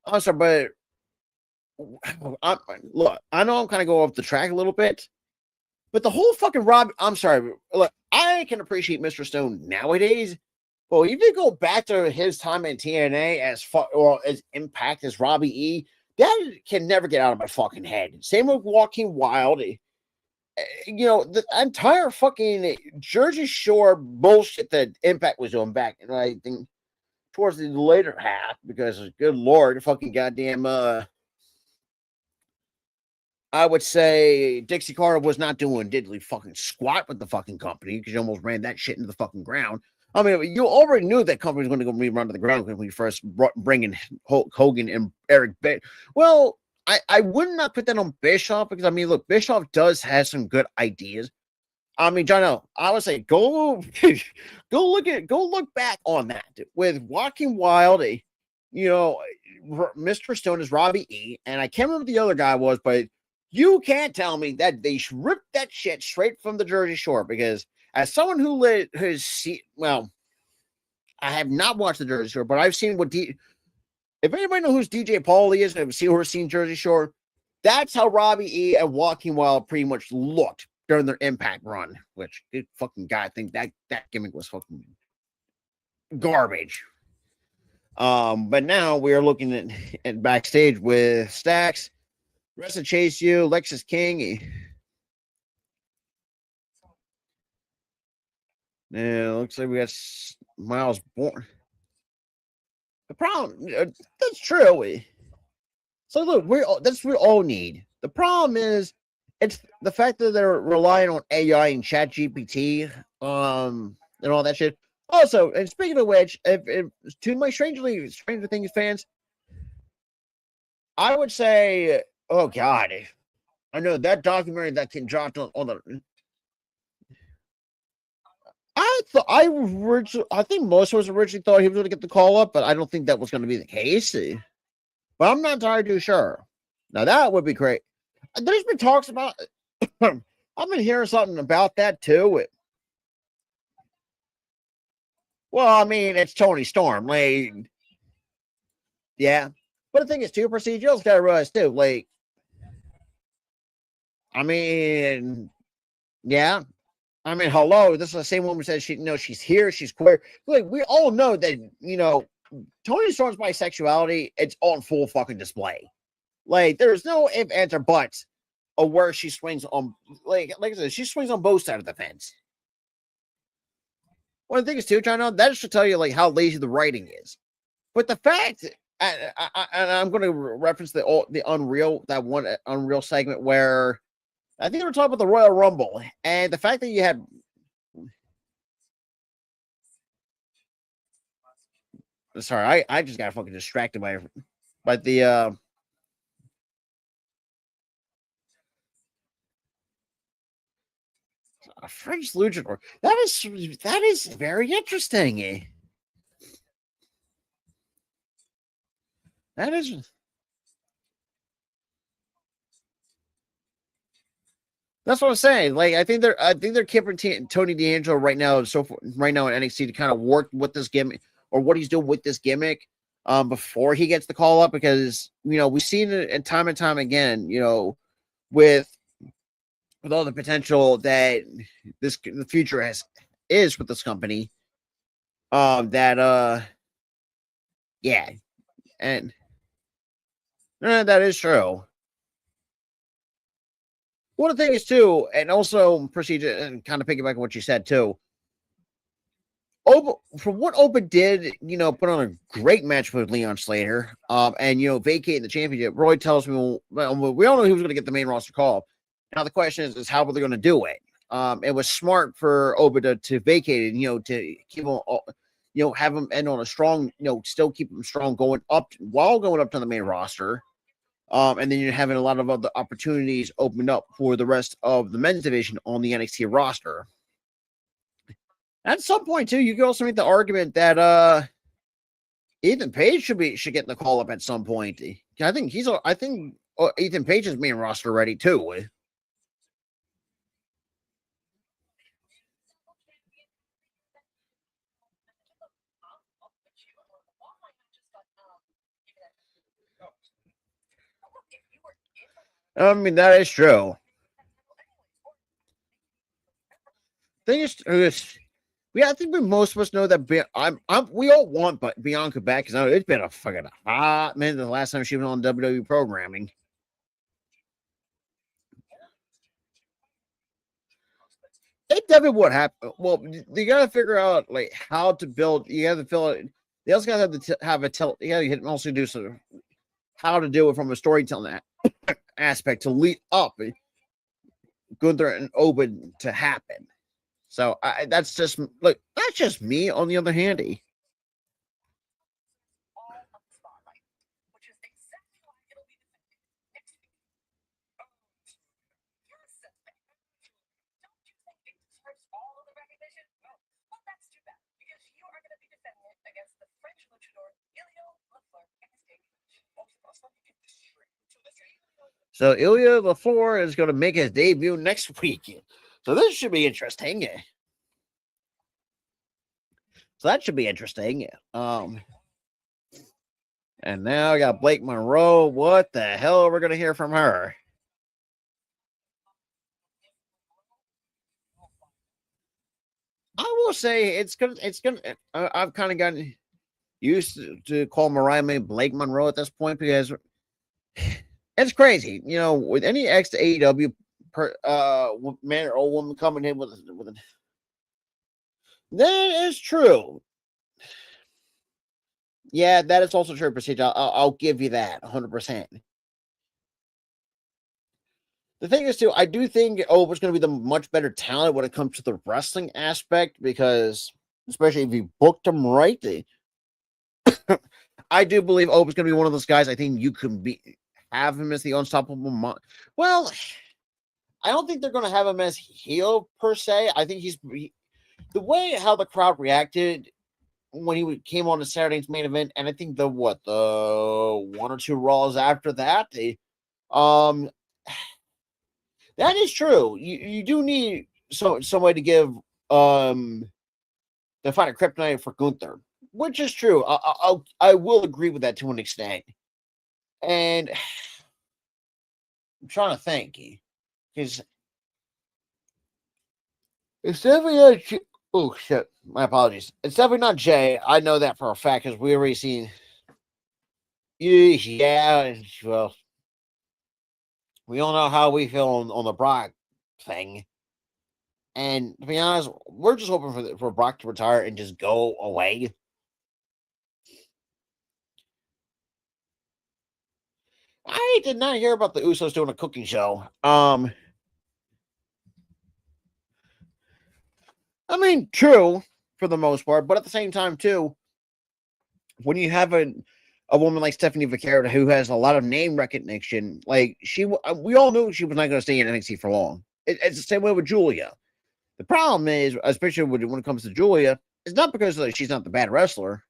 Also, but look, I know I'm kind of going off the track a little bit, but the whole fucking I'm sorry, look, I can appreciate Mr. Stone nowadays. Well, you did go back to his time in TNA as Impact as Robbie E. That can never get out of my fucking head. Same with Walking Wild. The entire fucking Jersey Shore bullshit that Impact was doing back, and I think towards the later half, because good lord, fucking goddamn, I would say Dixie Carter was not doing diddly fucking squat with the fucking company because you almost ran that shit into the fucking ground. I mean, you already knew that company was going to go run to the ground when you first bring in Hulk Hogan and Eric Bischoff. Well, I would not put that on Bischoff because, I mean, look, Bischoff does have some good ideas. I mean, John, I would say go look back on that with Walking Wild. Mr. Stone is Robbie E, and I can't remember who the other guy was, but you can't tell me that they ripped that shit straight from the Jersey Shore because as someone who I have not watched the Jersey Shore, but I've seen if anybody knows who's DJ Paulie is, and have seen Jersey Shore, that's how Robbie E and Walking Wild pretty much looked during their Impact run, which good fucking guy, I think that gimmick was fucking garbage. But now we are looking at backstage with Stax, Rest of Chase U, Lexus King. Yeah, looks like we got Miles Born. The problem, that's true. So look, that's what we all need. The problem is, it's the fact that they're relying on AI and Chat GPT, and all that shit. Also, and speaking of which, if to my Stranger Things fans, I would say, oh god, I know that documentary that can drop on the. I think most of us originally thought he was going to get the call up, but I don't think that was going to be the case. But I'm not entirely too sure. Now that would be great. There's been talks about. I've been hearing something about that too. Well, I mean, it's Tony Storm, like, yeah. But the thing is, too, procedurals got to realize too, like, I mean, yeah. I mean, hello, this is the same woman who says she's here, she's queer. Like, we all know that, Tony Storm's bisexuality, it's on full fucking display. Like, there's no if, ands, or buts of where she swings on, like I said, she swings on both sides of the fence. One of the things too, China, that should tell you like how lazy the writing is. But the fact, and I'm going to reference the Unreal, that one Unreal segment where I think they were talking about the Royal Rumble, and the fact that you had. Sorry, I just got fucking distracted by the. A French luchador. That is very interesting. That is. That's what I'm saying. Like, I think they're keeping Tony D'Angelo right now in NXT to kind of work with this gimmick or what he's doing with this gimmick before he gets the call up because we've seen it and time again, with all the potential that the future is with this company. Yeah, and that is true. One of the things too, and also procedure, and kind of piggyback on what you said too. Oba, from what Oba did, put on a great match with Leon Slater, and vacate the championship. Roy tells me, well, we all know he was going to get the main roster call. Now the question is how are they going to do it? It was smart for Oba to vacate it, to keep him, have him end on a strong, still keep him strong going up while going up to the main roster. And then you're having a lot of other opportunities opened up for the rest of the men's division on the NXT roster. At some point, too, you can also make the argument that Ethan Page should get the call up at some point. I think Ethan Page is main roster ready too. I mean, that is true. Thing is, I think most of us know that we all want Bianca back because it's been a fucking hot minute the last time she was on WWE programming. It definitely would happen. Well, you got to figure out like how to build. You have to fill it. They also got to have a tell. You got to also do some how to do it from a storytelling aspect to lead up Gunther and Open to happen. So that's just me. On the other hand, so Ilya LaFleur is going to make his debut next week. So this should be interesting. So that should be interesting. And now I got Blake Monroe. What the hell are we going to hear from her? I will say it's gonna. I've kind of gotten used to call Mariah May Blake Monroe at this point because it's crazy. With any ex AEW man or old woman coming in with that is true. Yeah, that is also true, Prestige. I'll give you that 100%. The thing is, too, I do think Oba's going to be the much better talent when it comes to the wrestling aspect because, especially if you booked him right, I do believe Oba's going to be one of those guys. I think you can have him as the unstoppable. Well, I don't think they're going to have him as heel per se. I think the way how the crowd reacted when he came on the Saturday's main event, and I think the 1 or 2 Raws after that, that is true. You do need somebody to give the fight a kryptonite for Gunther, which is true. I will agree with that to an extent. And I'm trying to think because it's definitely not. Oh shit! My apologies. It's definitely not Jay. I know that for a fact because we already seen. Yeah, well, we all know how we feel on the Brock thing. And to be honest, we're just hoping for Brock to retire and just go away. I did not hear about the Usos doing a cooking show. I mean, true for the most part, but at the same time, too, when you have a woman like Stephanie Vaquera who has a lot of name recognition, like we all knew she was not going to stay in NXT for long. It's the same way with Julia. The problem is, especially when it comes to Julia, it's not because she's not the bad wrestler.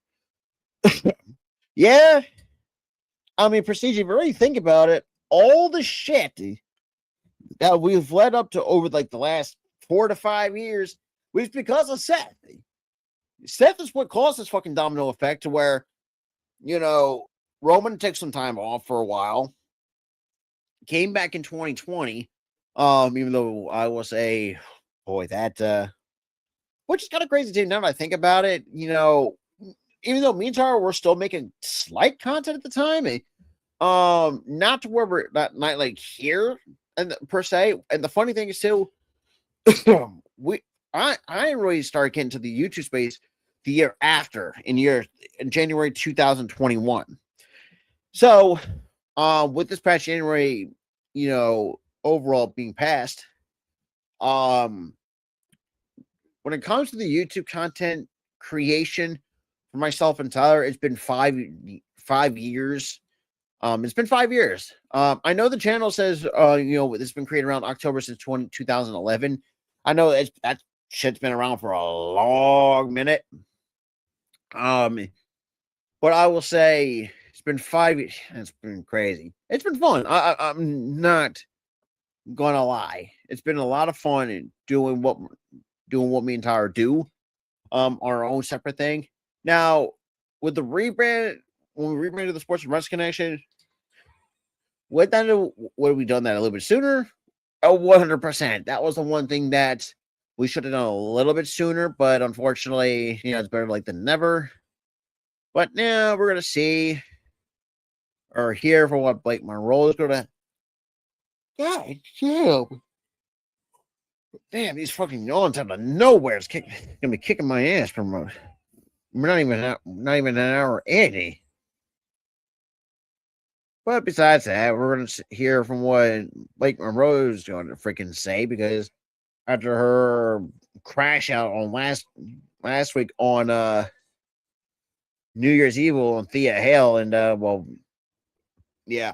Yeah. I mean, Prestige, if you really think about it, all the shit that we've led up to over like the last 4 to 5 years was because of Seth. Seth is what caused this fucking domino effect to where, Roman took some time off for a while, came back in 2020, even though I will say, boy, that, which is kind of crazy too, now that I think about it, even though me and Tara were still making slight content at the time, not to where we're not like here and per se. And the funny thing is too, I really started getting to the YouTube space the year after, in January 2021. So, with this past January, overall being passed, when it comes to the YouTube content creation for myself and Tyler, it's been 5 years. It's been 5 years. I know the channel says, it's been created around October since 2011. I know that shit's been around for a long minute. But I will say it's been 5 years. It's been crazy. It's been fun. I'm not gonna lie. It's been a lot of fun in doing what me and Tyler do. Our own separate thing. Now, with the rebrand, when we rebranded the Sports and Wrestling Connection, would we done that a little bit sooner? Oh, 100%. That was the one thing that we should have done a little bit sooner, but unfortunately, it's better late than never. But now we're gonna see or hear from what Blake Monroe is gonna. God damn. Damn, these fucking yawns out of nowhere is gonna be kicking my ass from. We're not even an hour in. But besides that, we're gonna hear from what Blake Monroe is going to freaking say, because after her crash out on last week on New Year's Eve on Thea Hale, and yeah,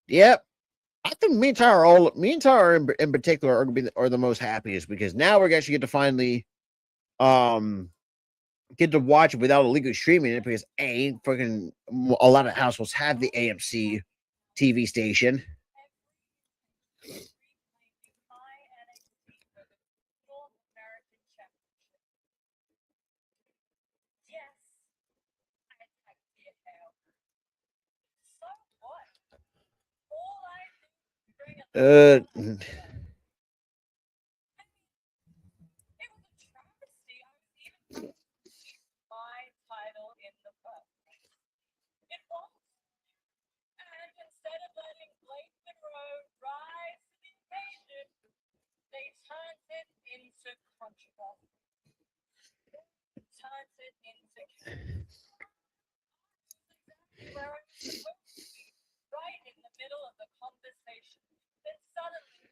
yep. I think me and Tyler in particular are the most happiest, because now we're actually get to finally get to watch it without illegal streaming it, because fucking a lot of households have the AMC TV station.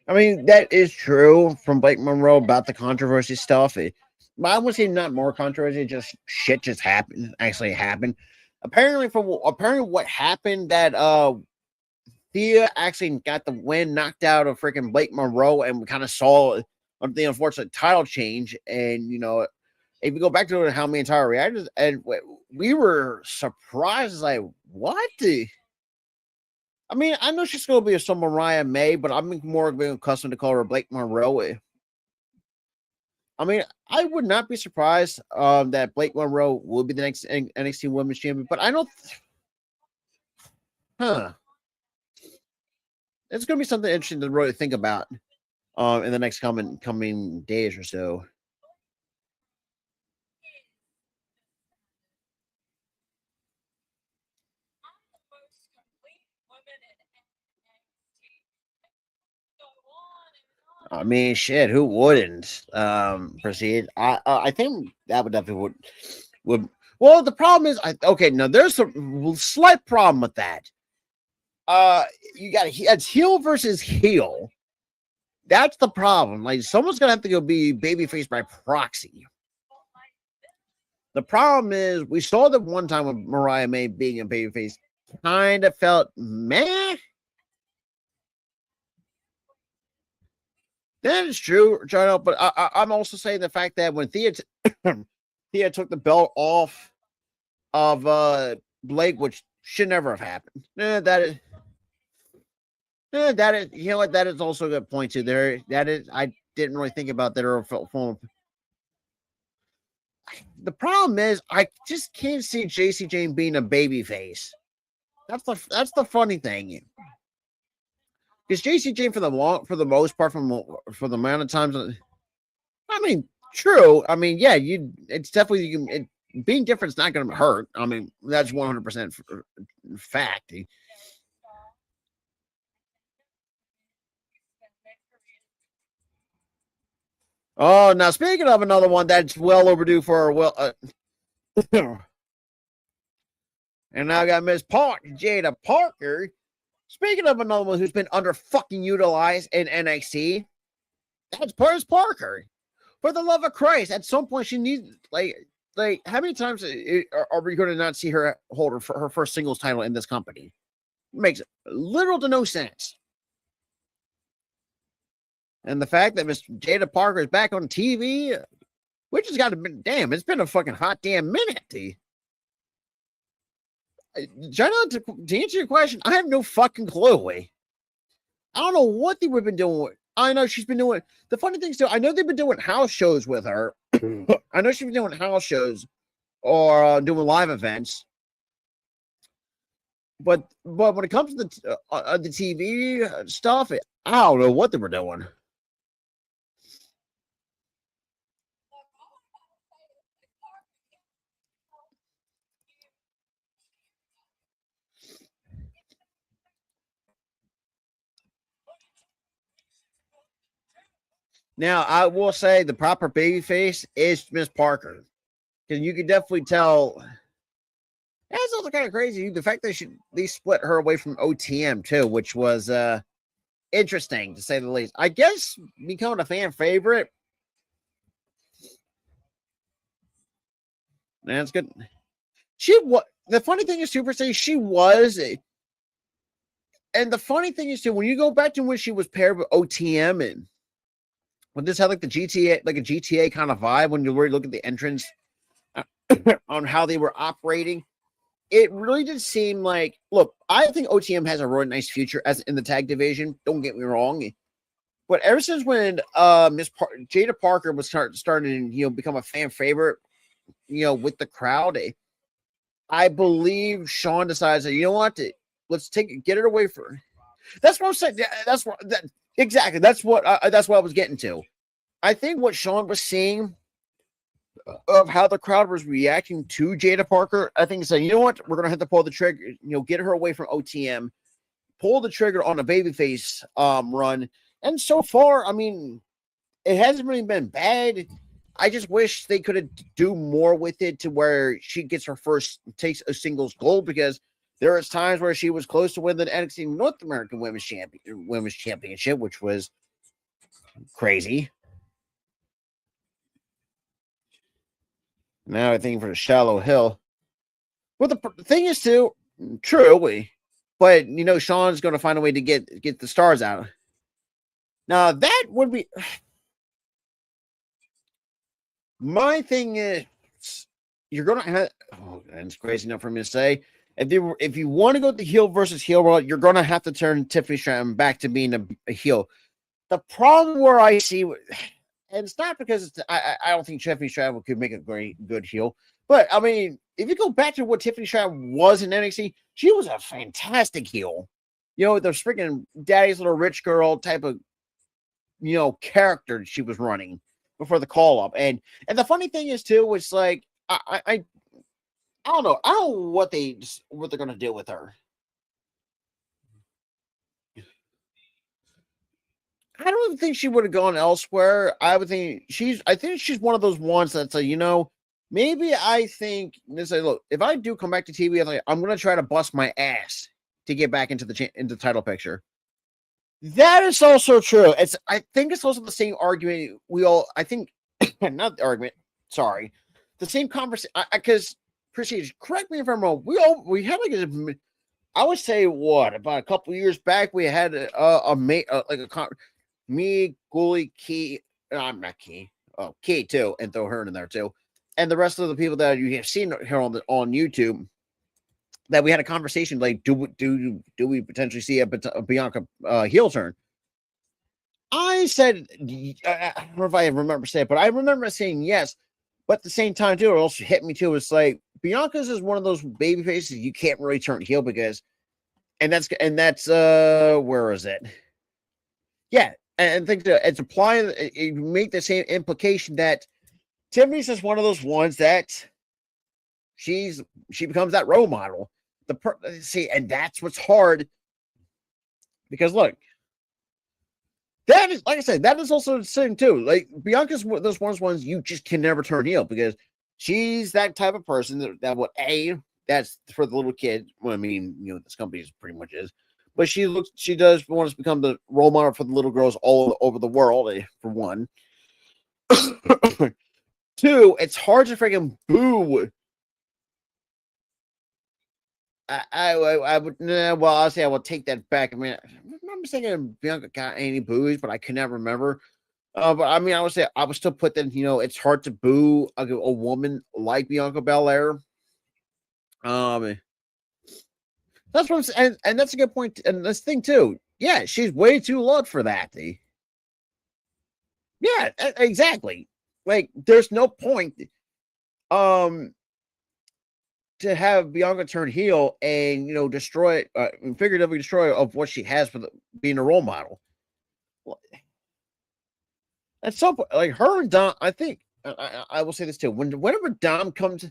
I mean, that is true from Blake Monroe about the controversy stuff. I would say not more controversy, just shit just actually happened. Apparently what happened, that Thea actually got the win, knocked out of freaking Blake Monroe, and we kind of saw the unfortunate title change. And if you go back to how me and Tyler reacted, and we were surprised, like, what? I mean, I know she's going to be some Mariah May, but I'm more being accustomed to call her Blake Monroe. I mean, I would not be surprised that Blake Monroe will be the next NXT Women's Champion, but I don't. It's going to be something interesting to really think about in the next coming days or so. I mean, shit, who wouldn't proceed? I think that would definitely would. Well, the problem is, now there's a slight problem with that. You got it's heel versus heel. That's the problem. Like, someone's gonna have to go be babyface by proxy. The problem is, we saw that one time with Mariah May being a babyface, kind of felt meh. That is true, John. But I'm also saying the fact that when Thea took the belt off of Blake, which should never have happened. That is, what? That is also a good point too. I didn't really think about that or felt. The problem is, I just can't see JC Jane being a babyface. That's the funny thing. Because JC Jane, for the most part, for the amount of times, I mean, true. I mean, yeah, it's definitely being different is not going to hurt. I mean, that's 100% fact. Oh, now speaking of another one that's well overdue for and now I got Miss Jada Parker. Speaking of another one who's been under fucking utilized in NXT, that's Miss Parker. For the love of Christ, at some point she needs like how many times are we going to not see her hold her first singles title in this company? It makes little to no sense. And the fact that Miss Jada Parker is back on TV, which has got to be damn, it's been a fucking hot damn minute. Jenna, to answer your question, I have no fucking clue. I don't know what they've been doing. I know she's been doing the funny things too. I know they've been doing house shows with her. I know she's been doing house shows or doing live events. But when it comes to the TV stuff, I don't know what they were doing. Now, I will say the proper baby face is Miss Parker. Because you can definitely tell. That's also kind of crazy. The fact that they split her away from OTM, too, which was interesting, to say the least. I guess becoming a fan favorite. That's good. The funny thing is, Super Say, she was. And the funny thing is, too, when you go back to when she was paired with OTM and when this had like the GTA, like a GTA kind of vibe when you really look at the entrance on how they were operating, it really did seem like, look, I think OTM has a really nice future as in the tag division. Don't get me wrong. But ever since when Jada Parker was starting to, become a fan favorite, with the crowd, I believe Sean decides that, you know what, let's get it away from her. That's what I'm saying. That's what exactly. That's what I was getting to. I think what Sean was seeing of how the crowd was reacting to Jada Parker, I think saying, you know what, we're gonna have to pull the trigger, get her away from OTM, pull the trigger on a babyface run. And so far, I mean, it hasn't really been bad. I just wish they could do more with it to where she gets her first takes a singles gold, because there was times where she was close to winning the NXT North American Women's Championship, which was crazy. Now I think for the Shallow Hill. Well, the thing is too, true, but Sean's going to find a way to get the stars out. Now that would be my thing. Is you're going to have? Oh, and it's crazy enough for me to say. If you want to go the heel versus heel route, you're going to have to turn Tiffany Stratton back to being a heel. The problem where I see, and it's not because I don't think Tiffany Stratton could make a good heel, but I mean, if you go back to what Tiffany Stratton was in NXT, she was a fantastic heel. The freaking daddy's little rich girl type of character she was running before the call up, and the funny thing is too, it's like I don't know. I don't know what they're gonna do with her. I don't think she would have gone elsewhere. I think she's one of those ones that's maybe I think say, look, if I do come back to TV, I'm gonna try to bust my ass to get back into the title picture. That is also true. I think it's also the same argument I think not the argument. Sorry, the same conversation because. Prestige, correct me if I'm wrong. We had like I would say what about a couple years back we had me, Gully, Key. I'm not Key. Oh, Key too, and throw her in there too, and the rest of the people that you have seen here on YouTube. That we had a conversation like, do we potentially see a Bianca heel turn? I said, I don't know if I remember saying it, but I remember saying yes. But at the same time, too, it also hit me too. It's like Bianca's is one of those baby faces you can't really turn heel because, and that's where is it? Yeah, and think that it's applying. You make the same implication that Tiffany's is one of those ones that she becomes that role model. And that's what's hard because look, That is, like I said, that is also the thing too. Like Bianca's one of those ones you just can never turn heel because she's that type of person that what that's for the little kid. Well, I mean, this company is pretty much is, but she does want to become the role model for the little girls all over the world. For one, two, it's hard to freaking boo. I would well, I'll say I will take that back. I mean, I'm saying Bianca got any boos, but I can never remember. But I mean, I would say I would still put that. It's hard to boo a woman like Bianca Belair. Um, that's what I'm saying, and that's a good point. And this thing too, yeah, she's way too loved for that. Yeah, exactly. Like, there's no point, um, to have Bianca turn heel and destroy, figuratively destroy of what she has for being a role model. At some point, like her and Dom, I think I will say this too. Whenever Dom comes,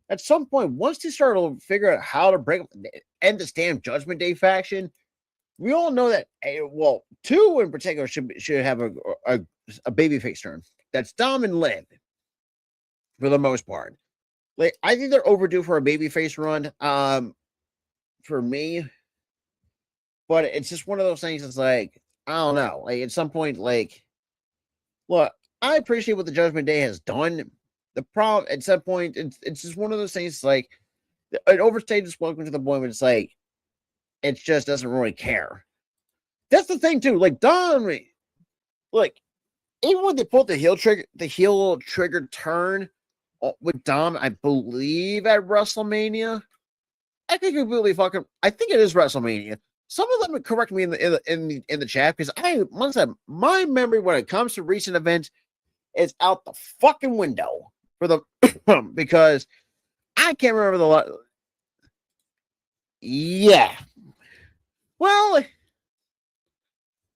at some point, once they start to figure out how to break up, end the damn Judgment Day faction, we all know that. Well, two in particular should have a babyface turn. That's Dom and Liv, for the most part. Like, I think they're overdue for a babyface run. For me, but it's just one of those things. It's like, I don't know. Like, at some point, like, look, I appreciate what the Judgment Day has done. The problem at some point, it's just one of those things. Like, an overstated welcome to the point where it's like, it just doesn't really care. That's the thing too. Like Dom, like even when they pulled the heel trigger turn with Dom, I believe at WrestleMania. I think completely fucking. I think it is WrestleMania. Some of them correct me in the chat because once again, my memory when it comes to recent events is out the fucking window for the because I can't remember the lot. Yeah. Well,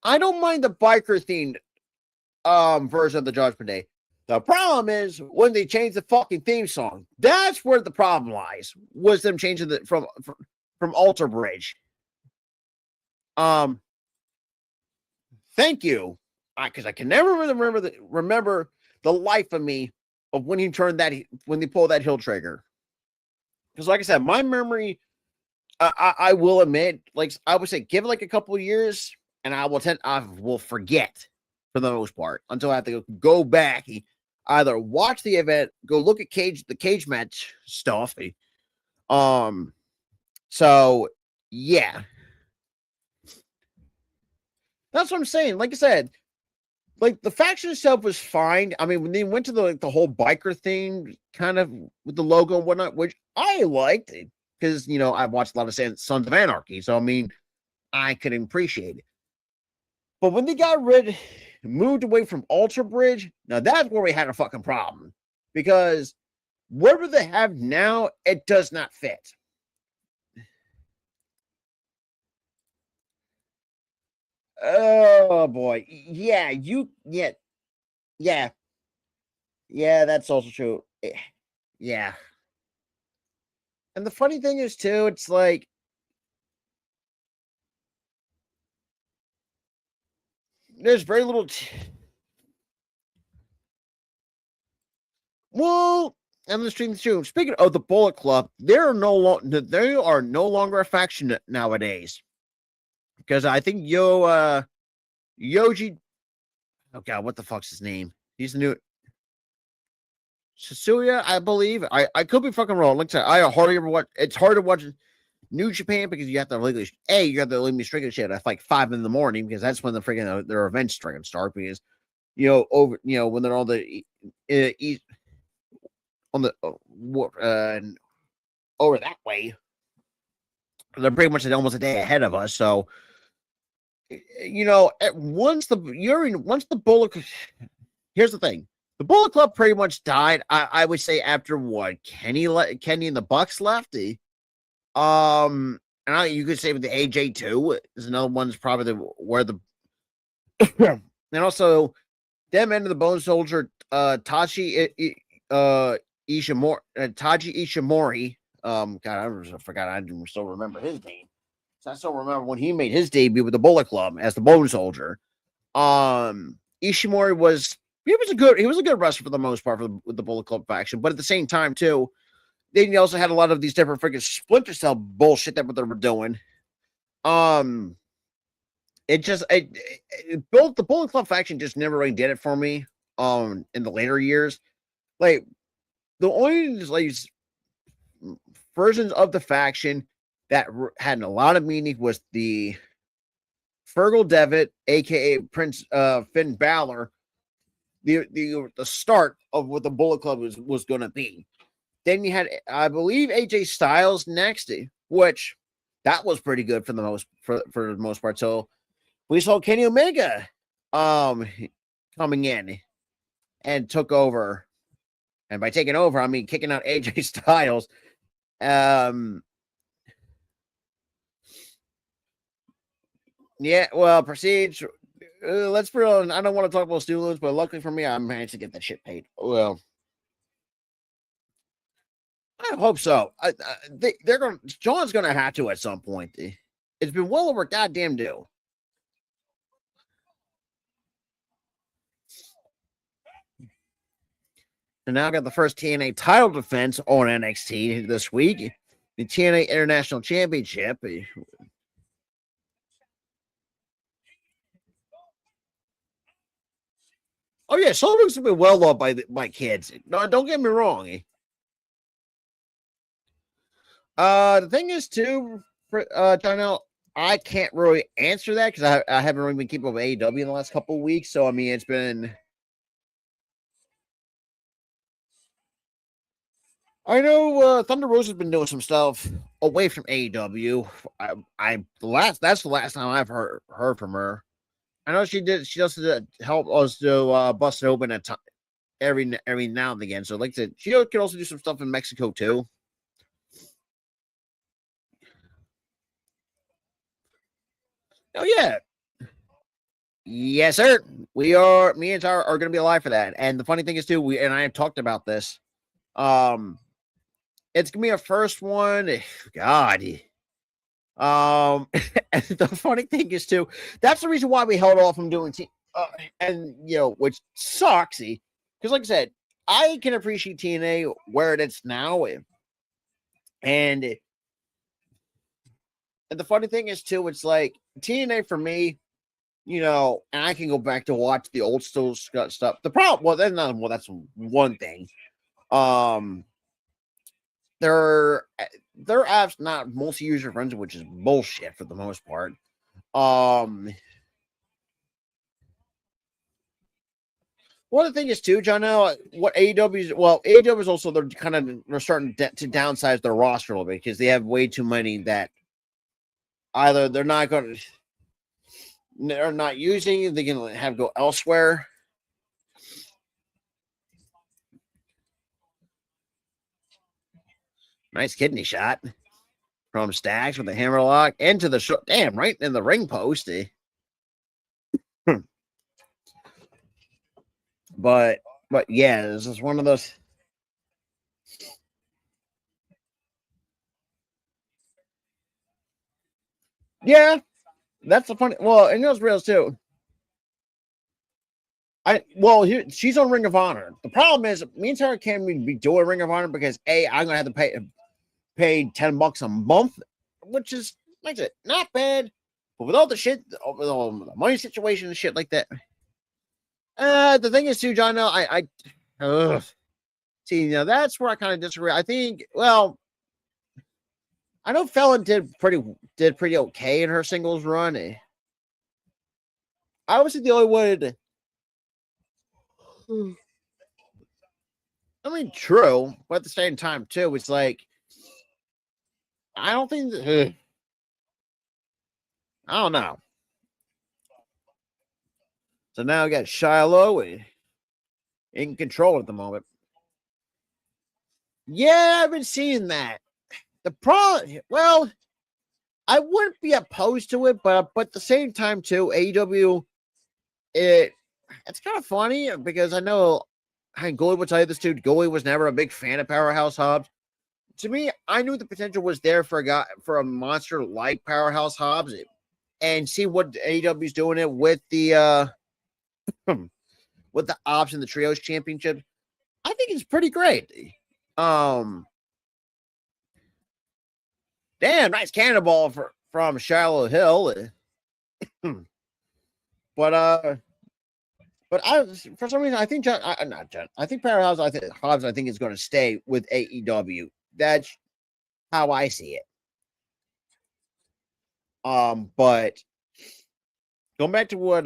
I don't mind the biker themed version of the Judgment Day. The problem is when they changed the fucking theme song. That's where the problem lies. Was them changing from Alter Bridge. Thank you, because I can never remember the life of me of when they pulled that heel trigger. Because, like I said, my memory, I will admit, like I would say, give it like a couple of years, and I will forget for the most part until I have to go back, either watch the event, go look at the cage match stuff. So yeah. That's what I'm saying. Like I said, like the faction itself was fine. I mean, when they went to the whole biker thing, kind of with the logo and whatnot, which I liked because I've watched a lot of Sons of Anarchy, so I mean, I could appreciate it. But when they moved away from Alter Bridge, now that's where we had a fucking problem because whatever they have now, it does not fit. Oh boy, yeah, that's also true. Yeah, and the funny thing is too, it's like there's very little. Well, I'm the stream too. Speaking of the Bullet Club, they are no longer a faction nowadays because I think Yoji. Oh god, what the fuck's his name? He's the new Sasuya, I believe. I could be fucking wrong. Like I hardly ever watch. It's hard to watch New Japan because you have to legally. You have to leave me stricken shit at like 5 a.m. because that's when the freaking their events start because when they're all the on the over that way, they're pretty much almost a day ahead of us. So once the Bullet. Here's the thing. The Bullet Club pretty much died. I would say after what Kenny and the Bucks left. And you could say with the AJ too is another one's probably where the and also them and the Bone Soldier Taji Ishimori. God, I forgot. I didn't still remember his name. So I still remember when he made his debut with the Bullet Club as the Bone Soldier. Ishimori was he was a good wrestler for the most part with the Bullet Club faction, but at the same time too, they also had a lot of these different freaking Splinter Cell bullshit that what they were doing. It just built the Bullet Club faction just never really did it for me. In the later years, like the only like versions of the faction that had a lot of meaning was the Fergal Devitt, aka Prince Finn Balor, the start of what the Bullet Club was going to be. Then you had, I believe, AJ Styles next, which that was pretty good for the most part. So we saw Kenny Omega coming in and took over. And by taking over, I mean kicking out AJ Styles. Yeah, well, Prestige. Let's put on. I don't want to talk about students, but luckily for me, I managed to get that shit paid. Well, I hope so. They're going. John's going to have to at some point. It's been well over a goddamn due. And now I got the first TNA title defense on NXT this week. The TNA International Championship. Oh yeah, Sullivan's been well loved by kids. No, don't get me wrong. The thing is too, Darnell, I can't really answer that because I haven't really been keeping up with AEW in the last couple of weeks. So I mean, it's been. I know Thunder Rose has been doing some stuff away from AEW. That's the last time I've heard from her. I know she does help us to bust it open at every now and again. So like I said, she can also do some stuff in Mexico too. Oh yeah. Yes, sir. Me and Tara are gonna be alive for that. And the funny thing is too, I have talked about this. It's gonna be a first one. God. And the funny thing is too, that's the reason why we held off from doing and which sucks, because like I said, I can appreciate TNA where it is now, and the funny thing is too, it's like TNA for me, and I can go back to watch the old stuff. The problem, that's one thing. Their app's not multi-user friendly, which is bullshit for the most part. Well, the thing is too, John. What AEW is also they're starting to downsize their roster a little bit because they have way too many that either they're not using, they can have go elsewhere. Nice kidney shot from Stacks with a hammerlock into the damn right in the ring post. But yeah, this is one of those. Yeah, that's the funny. Well, and those reels too. She's on Ring of Honor. The problem is, me and Sarah can't be doing Ring of Honor because I'm gonna have to pay $10 a month, which is like I said, not bad. But with all the shit, with all the money situation and shit like that. The thing is too, John. See, that's where I kind of disagree. I think, well, I know Fallon did pretty okay in her singles run. I was the only one. I mean, true, but at the same time, too, it's like I don't think. I don't know. So now we got Shiloh in control at the moment. Yeah, I've been seeing that. The problem, well, I wouldn't be opposed to it, but at the same time, too, AEW, it's kind of funny because I know Goy would tell you this too. Goy was never a big fan of Powerhouse Hobbs. To me, I knew the potential was there for a monster like Powerhouse Hobbs, and see what AEW's doing it with the with the option, the trios championship, I think it's pretty great. Damn, nice cannonball from Shiloh Hill. But I, for some reason, I think I think Powerhouse, Hobbs, I think is going to stay with AEW. That's how I see it. But going back to what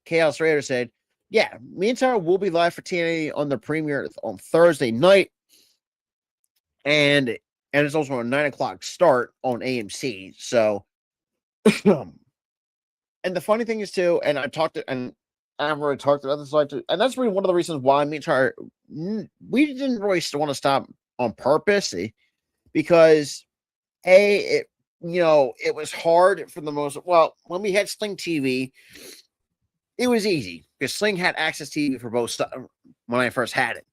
Chaos Raider said, yeah, me and Tara will be live for TNA on the premiere on Thursday night, and it's also a 9:00 start on AMC. So, and the funny thing is too, and I've already talked about this side too, and that's really one of the reasons why me and Tara, we didn't really want to stop on purpose, because it was hard for the most. Well, when we had Sling TV, it was easy because Sling had access TV for both stuff when I first had it.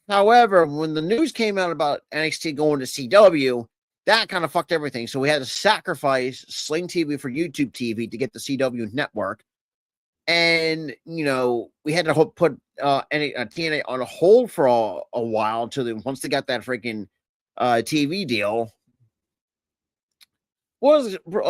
However, when the news came out about NXT going to CW, that kind of fucked everything. So we had to sacrifice Sling TV for YouTube TV to get the CW network. And, we had to put TNA on a hold for a while until once they got that freaking TV deal. Before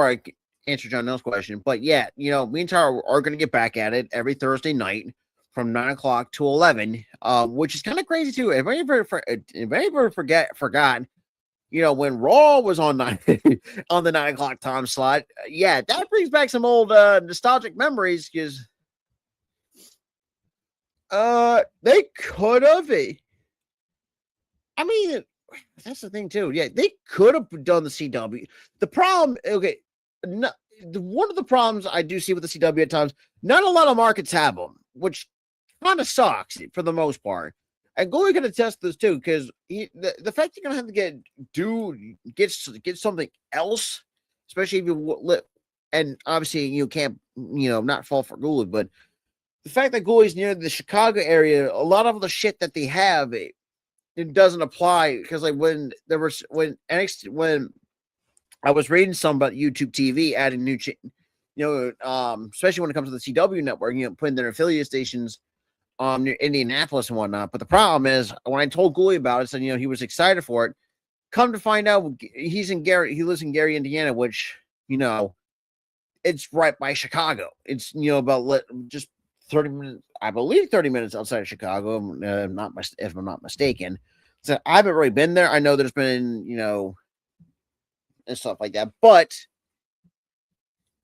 I answer John Nell's question, but yeah, me and Tara are going to get back at it every Thursday night from 9:00 to 11, which is kind of crazy too. If anybody forgot, when Raw was on on the 9:00 time slot, yeah, that brings back some old nostalgic memories because they could have. I mean, that's the thing too. Yeah, they could have done the CW. The problem, okay, one of the problems I do see with the CW at times, not a lot of markets have them, which kind of sucks for the most part. And Goldie can attest this too, because the fact you're gonna have to get something else, especially if you and obviously you can't not fall for Goldie, but the fact that Goldie's near the Chicago area, a lot of the shit that they have, it doesn't apply because when I was reading some about YouTube TV adding new, especially when it comes to the CW network, putting their affiliate stations near Indianapolis and whatnot. But the problem is when I told Gooley about it, said he was excited for it. Come to find out, he lives in Gary, Indiana, which it's right by Chicago. It's about just 30 minutes, I believe 30 minutes outside of Chicago, if I'm not mistaken. So I haven't really been there. I know there's been, and stuff like that, but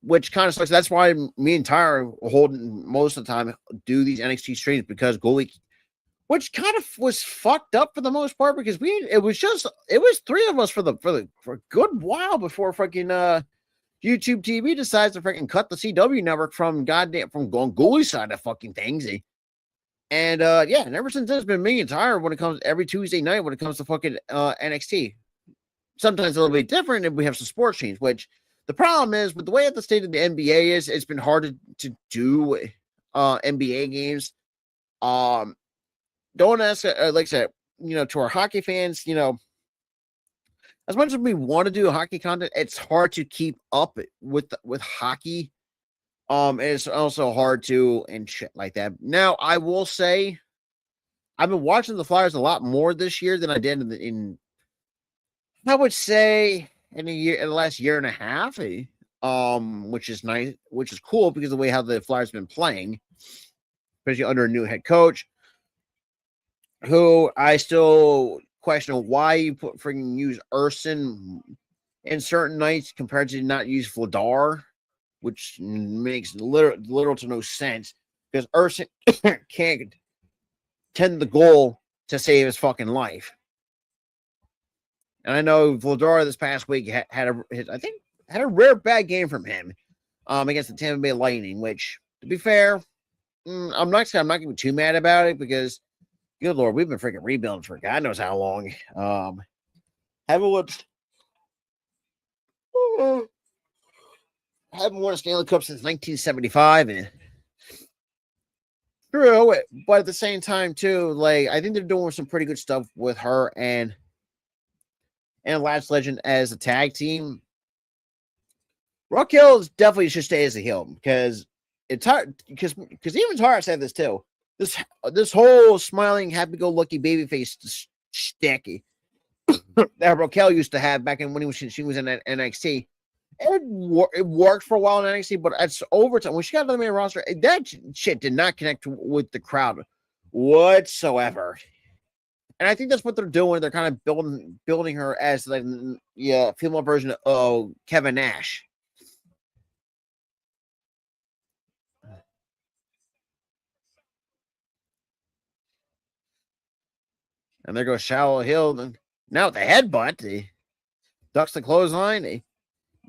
which kind of sucks. That's why me and Tyra holding most of the time do these NXT streams because Goalie, which kind of was fucked up for the most part because it was three of us for a good while before freaking YouTube TV decides to freaking cut the CW network from going Goalie side of fucking things. And and ever since then it's been me and Tyra when it comes every Tuesday night when it comes to fucking NXT. Sometimes a little bit different if we have some sports change, which the problem is with the way that the state of the NBA is, it's been hard to do NBA games. Don't ask, like I said, to our hockey fans, as much as we want to do hockey content, it's hard to keep up with hockey. And it's also hard to and shit like that. Now, I will say, I've been watching the Flyers a lot more this year than I did in I would say in the last year and a half, which is nice, which is cool because of the way how the Flyers been playing, especially under a new head coach, who I still question why you freaking use Urson in certain nights compared to not use Vladar, which makes little to no sense because Urson can't tend the goal to save his fucking life. And I know Vladar this past week had a rare bad game from him against the Tampa Bay Lightning, which, to be fair, I'm not going to be too mad about it because, good Lord, we've been freaking rebuilding for God knows how long. Haven't won a Stanley Cup since 1975. And true, but at the same time, too, I think they're doing some pretty good stuff with her and Last Legend as a tag team. Raquel definitely should stay as a heel because it's hard because even Tara said this too. This whole smiling, happy-go-lucky babyface sticky that Raquel used to have back in when she was in NXT. It worked for a while in NXT, but it's overtime. When she got to the main roster, that shit did not connect with the crowd whatsoever. And I think that's what they're doing. They're kind of building her as like female version of Kevin Nash. And there goes Shallow Hill. Now with the headbutt, he ducks the clothesline.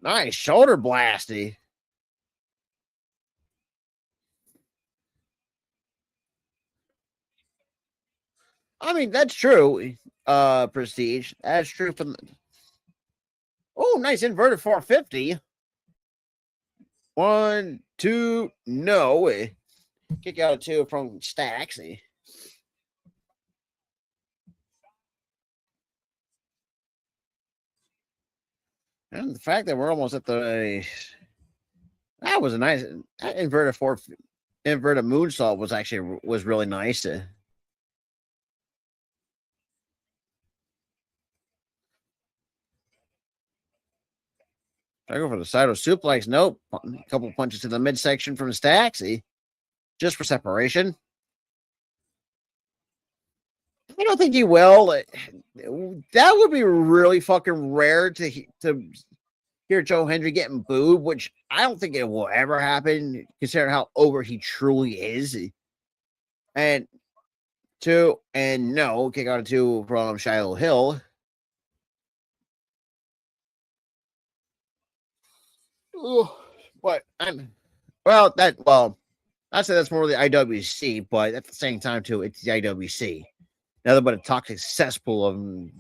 Nice shoulder blast. I mean, that's true. Prestige. That's true from the. Oh, nice inverted 450. 1, 2, no. Kick out of 2 from Stacks. And the fact that we're almost at the. That was a nice. That inverted moonsault was really nice. I go for the side of suplex. Nope. A couple punches to the midsection from Staxy. Just for separation. I don't think he will. That would be really fucking rare to hear Joe Hendry getting booed, which I don't think it will ever happen, considering how over he truly is. And 2, and no, kick out of 2 from Shiloh Hill. Ooh, but I'd say that's more the IWC, but at the same time too, it's the IWC. Nothing but a toxic cesspool of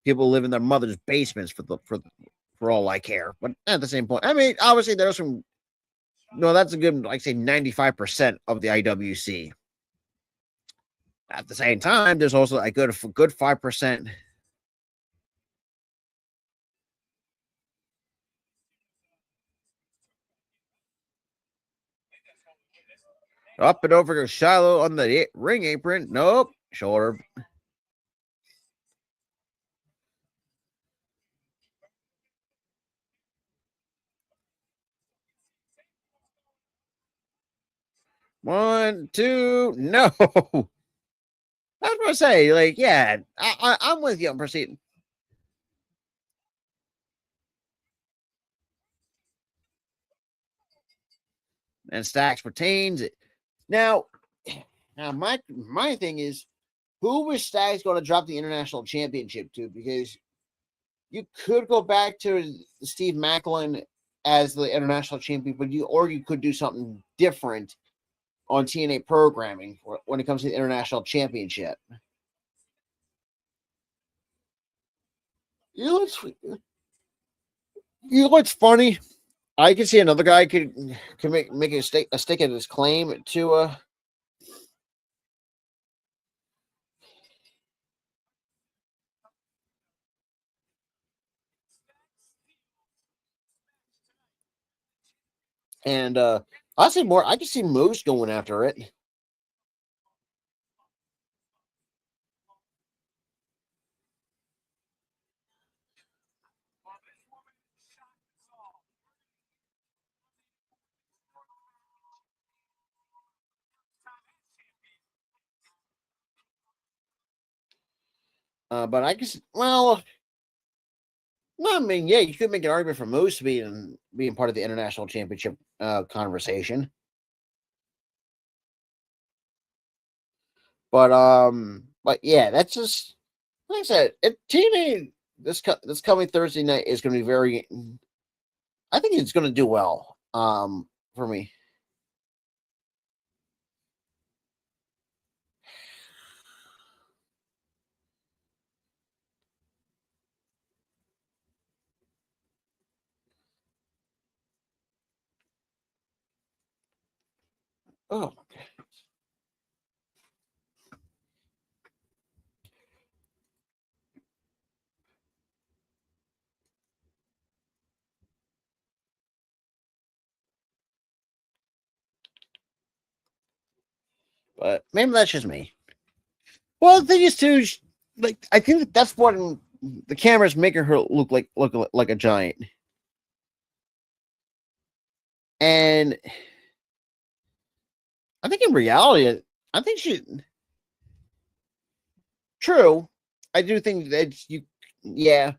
people live in their mother's basements for all I care. But at the same point, I mean, obviously there's some. No, that's a good, like say, 95% of the IWC. At the same time, there's also a good 5%. Up and over to Shiloh on the ring apron. Nope. Shoulder. One, two, no. I was going to say, like, yeah, I'm with you on proceeding. And Stacks retains it. Now my thing is, who was Stacks going to drop the international championship to? Because you could go back to Steve Macklin as the international champion, but you could do something different on TNA programming when it comes to the international championship. You know what's funny? I can see another guy could make a stick at his claim to and I see more. I can see Moose going after it. But I guess, well, I mean, yeah, you could make an argument for Moose being part of the international championship conversation. But yeah, that's just like I said. TNA this coming Thursday night is going to be very. I think it's going to do well. For me. Oh, But maybe that's just me. Well, the thing is, too, like I think that's what the camera's making her look like a giant, and I think in reality, I think she. True, I do think that you. Yeah,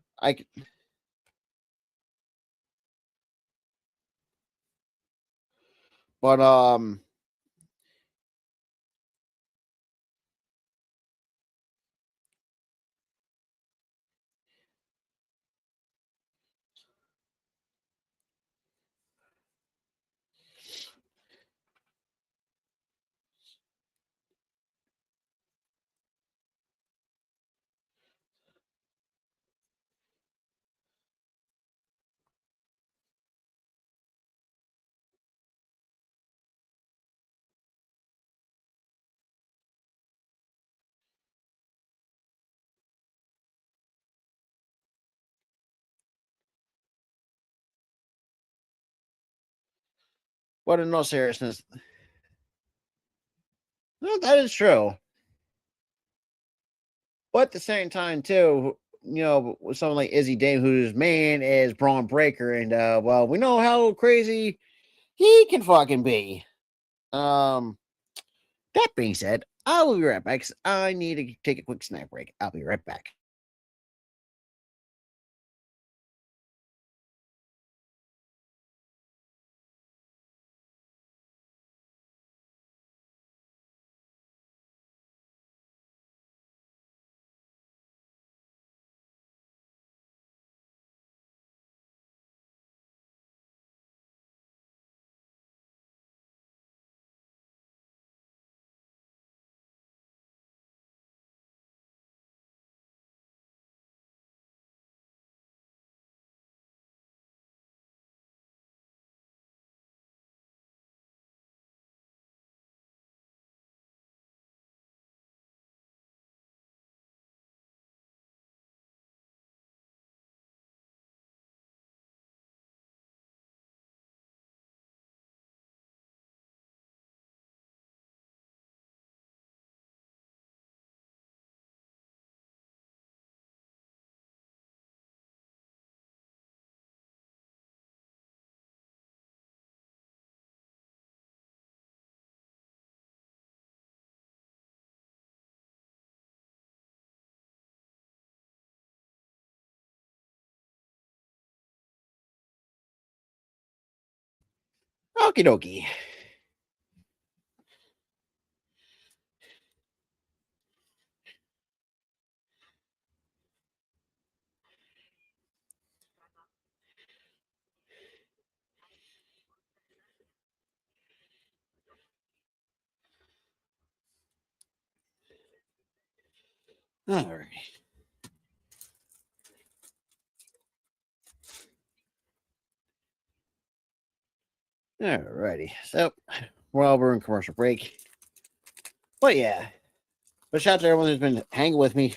but in all seriousness, no, that is true. But at the same time, too, with someone like Izzy Dame, whose man is Braun Breaker, and well, we know how crazy he can fucking be. Um, that being said, I will be right back. 'Cause I need to take a quick snack break. I'll be right back. Okie dokie. All right. All righty. So, well, we're in commercial break. But yeah, but shout out to everyone who's been hanging with me.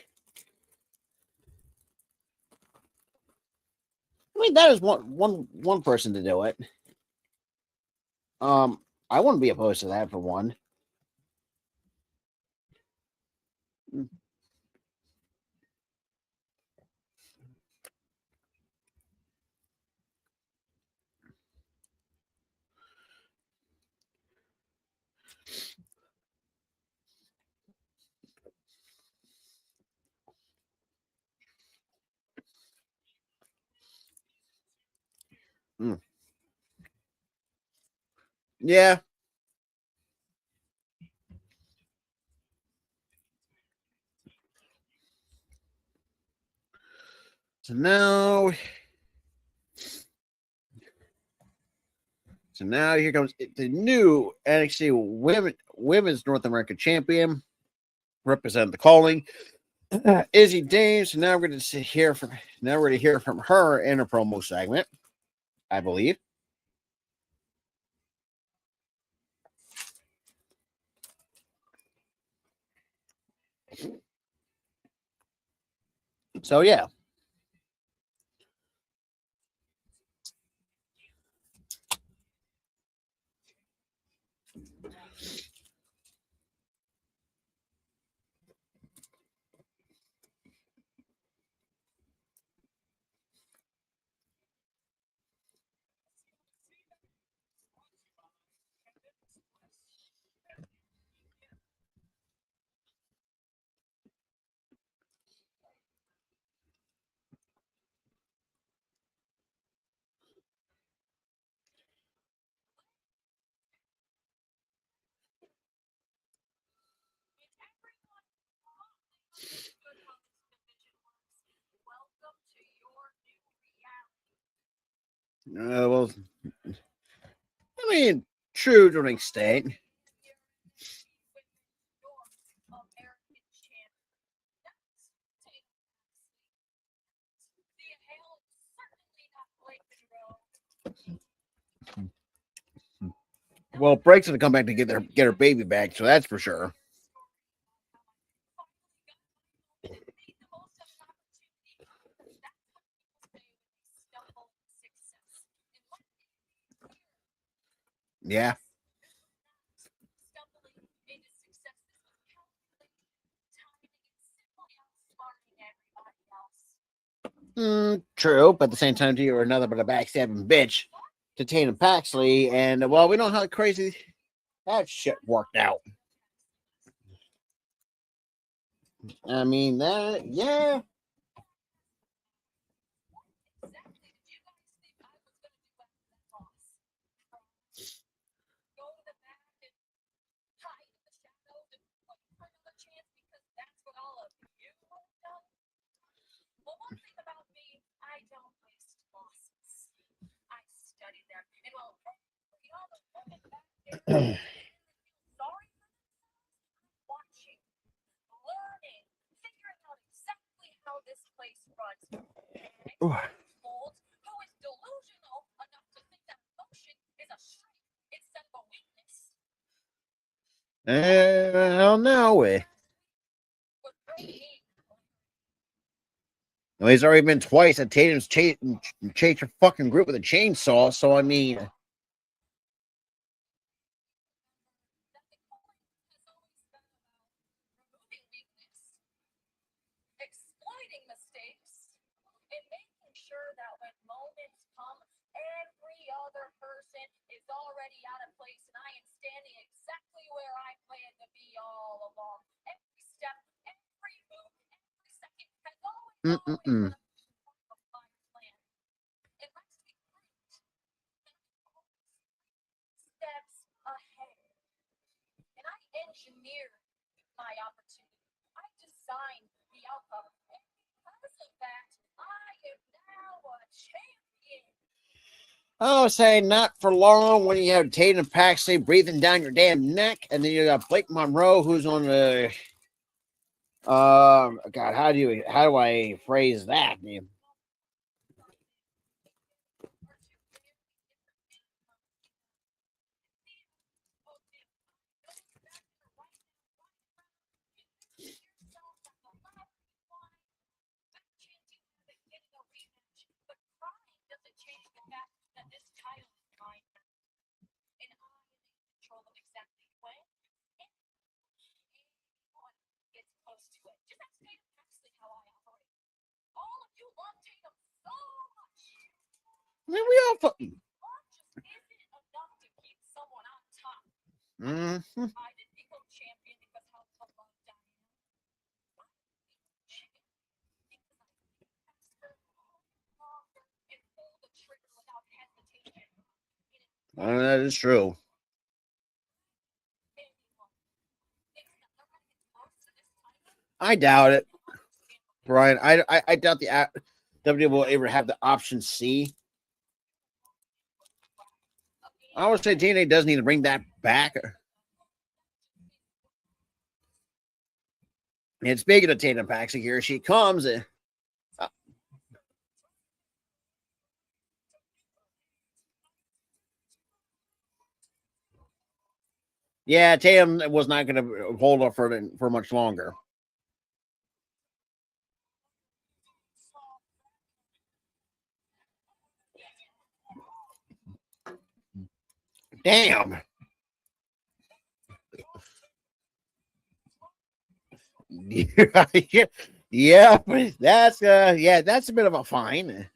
I mean, that is one person to do it. I wouldn't be opposed to that for one. Mm. Yeah. So now, here comes the new NXT Women's North American Champion, representing the Calling, Izzy Dame. So now we're going to hear from her in a promo segment, I believe. So yeah. Well, I mean, true to an extent. Well, Break's gonna come back to get her baby back, so that's for sure. Yeah. True, but at the same time, you're another but a backstabbing bitch to Tatum Paxley, and well, we know how crazy that shit worked out. I mean, that, yeah. I don't know. Well, he's already been twice at Tatum's chased her fucking group with a chainsaw, so I mean. Mm-mm-mm. Oh, say not for long when you have Tatum Paxley breathing down your damn neck, and then you got Blake Monroe who's on the God, how do I phrase that? I mean, we all fucking. Mm-hmm. That is true. I doubt it, Brian. I doubt the WWE will ever have the option C. I would say TNA does need to bring that back. And speaking of Tatum Paxley, here she comes. Yeah, Tatum was not going to hold up for much longer. Damn. Yeah, yeah, that's a bit of a fine.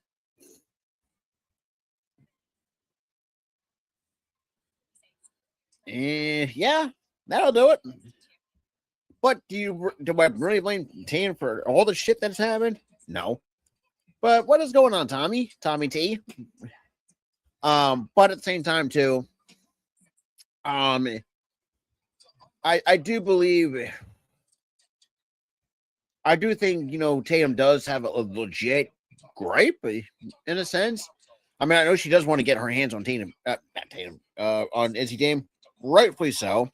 Yeah, that'll do it. But do I really blame Tatum for all the shit that's happened? No. But what is going on, Tommy? Tommy T. But at the same time, too, um, I do believe, I do think Tatum does have a legit gripe in a sense. I mean, I know she does want to get her hands on Tatum, not Tatum, on Izzy Dame, rightfully so.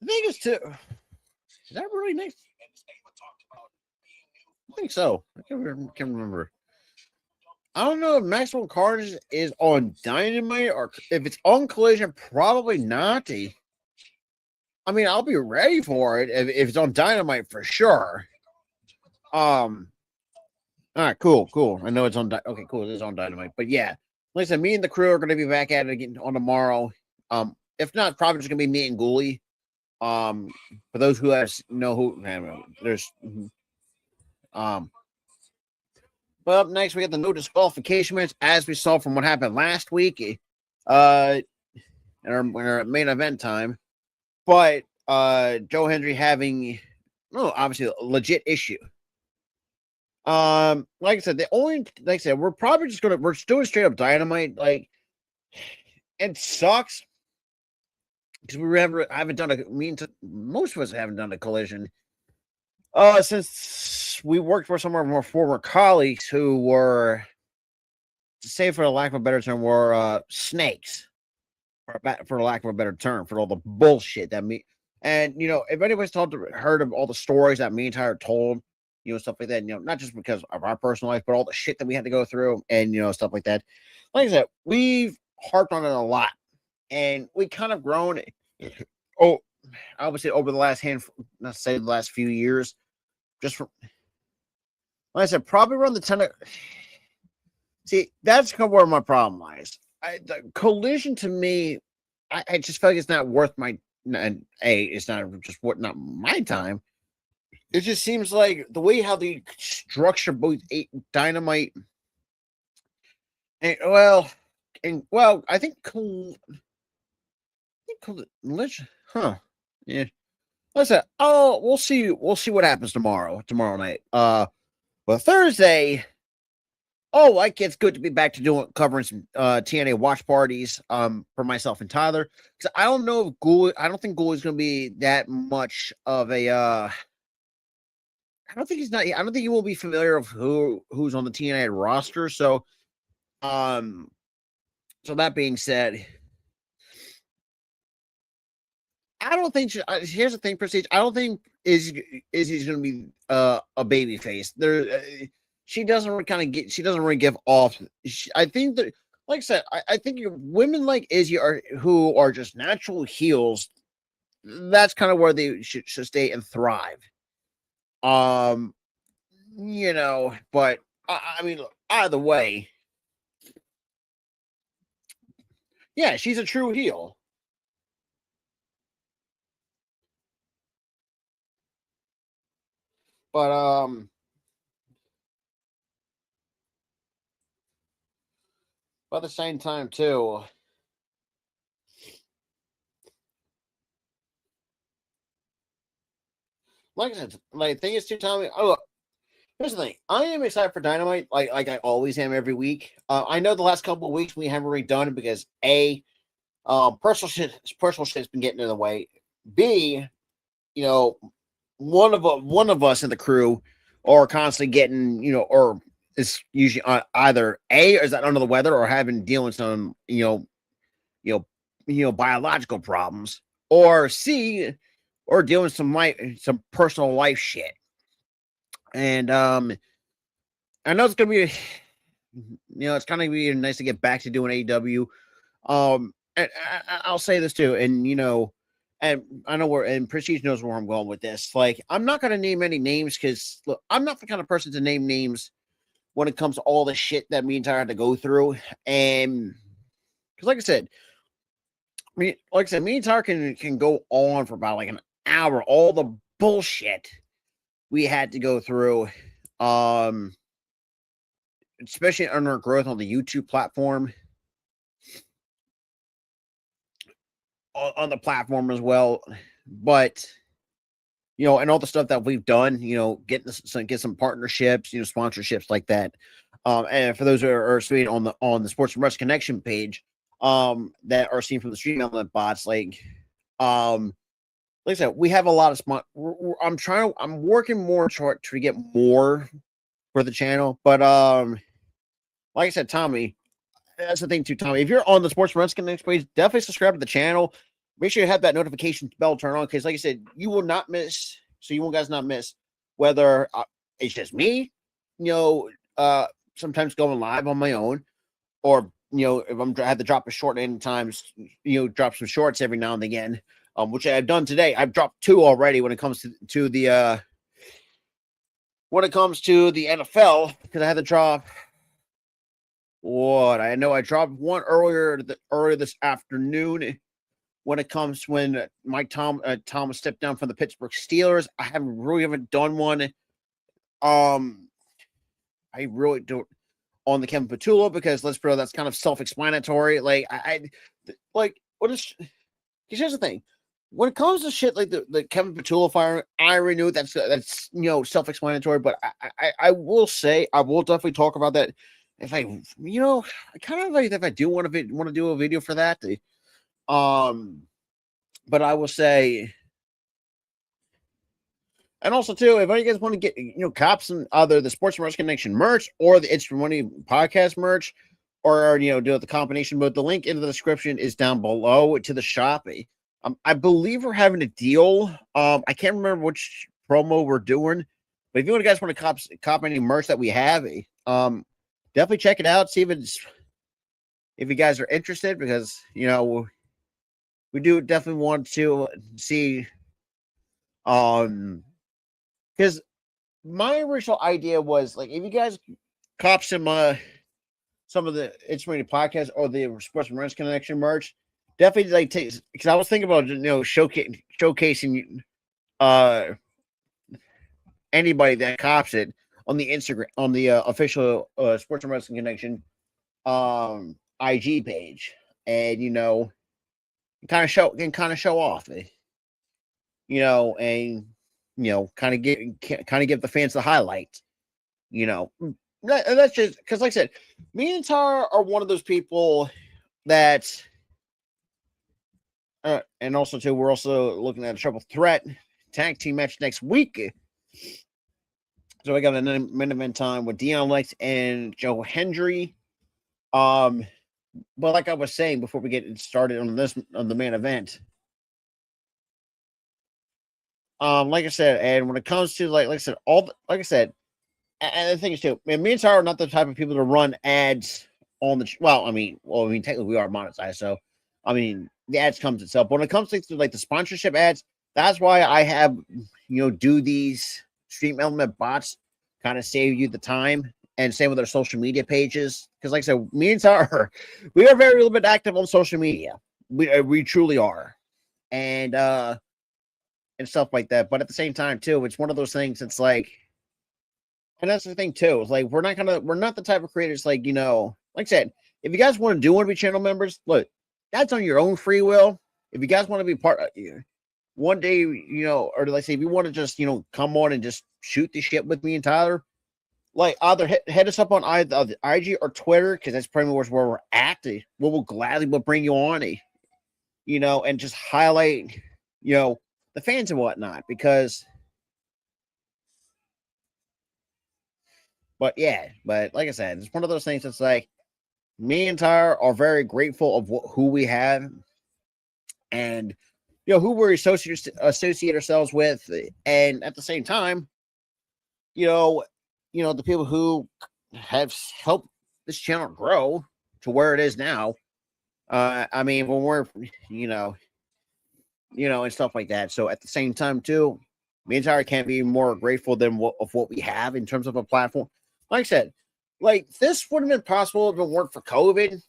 The thing is, too, is that really nice? I think so. I can't remember. I don't know if Maximum Carnage is on Dynamite or if it's on Collision. Probably not. I mean, I'll be ready for it if it's on Dynamite for sure. All right, cool. I know it's on. Okay, cool. It's on Dynamite, but yeah, like I said, me and the crew are going to be back at it again on tomorrow. If not, probably just going to be me and Ghoulie. For those who know who, there's But up next, we got the no disqualification match, as we saw from what happened last week, in our main event time. But Joe Hendry having, obviously a legit issue. Like I said, we're probably just we're doing straight up Dynamite. Like, it sucks because haven't done most of us haven't done a Collision. Since we worked for some of our former colleagues who were, to say for the lack of a better term, were snakes, for lack of a better term, for all the bullshit that and if anybody's heard of all the stories that me and Tyler told, stuff like that, not just because of our personal life, but all the shit that we had to go through and stuff like that. Like I said, we've harped on it a lot, and we kind of grown. Obviously over the last not to say the last few years, just from, like I said, probably around the 10. See, that's kind of where my problem lies. The Collision to me, I just feel like it's not worth it's not my time. It just seems like the way how they structure both Dynamite and I think yeah. Listen, we'll see what happens tomorrow night. But Thursday, like it's good to be back to covering some TNA watch parties for myself and Tyler, because I don't know if I don't think Ghoul is going to be that much of a I don't think he will be familiar of who's on the TNA roster. So so that being said, I don't think here's the thing, Prestige. I don't think he's going to be a baby face. She doesn't really give off. I think that, like I said, I think women like Izzy who are just natural heels. That's kind of where they should stay and thrive. But I mean, look, either way, yeah, she's a true heel. But at the same time too, like I said, like the thing is too, Tommy. Oh, look, here's the thing. I am excited for Dynamite, like I always am every week. I know the last couple of weeks we haven't really done it because personal shit's been getting in the way. B, one of us in the crew are constantly getting, or it's usually either A, is that under the weather, or having dealing with some, biological problems, or C, or dealing with some personal life shit. And I know it's gonna be, it's kind of be nice to get back to doing AEW. And I'll say this too, and and I know and Prestige knows where I'm going with this. Like, I'm not gonna name any names because look, I'm not the kind of person to name names when it comes to all the shit that me and Tyler had to go through. And because, like I said, me and Tyler can go on for about like an hour, all the bullshit we had to go through, especially under our growth on the YouTube platform, on the platform as well. But and all the stuff that we've done, get some partnerships, sponsorships like that. And for those who are sweet on the Sports and Rush Connection page, that are seen from the stream element bots. Like I said, we have a lot of smart. I'm working more to get more for the channel, but like I said, Tommy, that's the thing too, Tommy. If you're on the Sports Wrestling Next page, definitely subscribe to the channel. Make sure you have that notification bell turned on because, like I said, you will not miss. So you will guys not miss whether it's just me, sometimes going live on my own, or if I have to drop a short any times, drop some shorts every now and again, which I've done today. I've dropped 2 already when it comes to the NFL because I had to drop. What I know, I dropped one earlier this afternoon. When it comes when Mike Thomas stepped down from the Pittsburgh Steelers, I haven't done one. I really don't on the Kevin Petula because let's be real, that's kind of self-explanatory. Like what is? Because here's the thing: when it comes to shit like the Kevin Petula fire, I already knew that's self-explanatory. But I will say I will definitely talk about that if I kind of like if I do want to do a video for that. But I will say, and also too, if you guys want to get cops and either the Sports Wrestling Connection merch or the It's For Money podcast merch, or do the combination. But the link in the description is down below to the shop. I believe we're having a deal. I can't remember which promo we're doing, but if you guys want to cop any merch that we have, definitely check it out. See if you guys are interested, because we do definitely want to see, because my original idea was like if you guys cop some of the It's Many podcast or the Sports and Rents Connection merch, definitely like take, because I was thinking about showcasing anybody that cops it on the Instagram on the official Sports and Wrestling Connection IG page, and kind of show off, and kind of give the fans the highlights, that's just because, like I said, me and Tara are one of those people that, and also too, we're also looking at a triple threat tag team match next week. So I got a main event time with Dion Lex and Joe Hendry. But like I was saying before we get started on the main event, like I said, and when it comes to like I said, and the thing is too, me and Tara are not the type of people to run ads on the technically we are monetized, so the ads comes itself. But when it comes to like the sponsorship ads, that's why I have do these stream element bots, kind of save you the time. And same with our social media pages, because like I said, me and Tara, we are very little bit active on social media. We truly are, and stuff like that. But at the same time too, it's one of those things. It's like, and that's the thing too. It's like we're not the type of creators like like I said, if you guys want to be channel members, look, that's on your own free will. If you guys want to be part of one day, or like I say, if you want to just come on and just shoot the shit with me and Tyler, like either hit us up on either the IG or Twitter, because that's pretty much where we're at. We'll gladly bring you on and just highlight the fans and whatnot, because but like I said, it's one of those things that's like me and Tyler are very grateful of who we have, and who we associate ourselves with, and at the same time the people who have helped this channel grow to where it is now. When we're and stuff like that. So at the same time too, me and Tyler can't be more grateful than what we have in terms of a platform. Like I said, like this wouldn't have been possible if it weren't for COVID.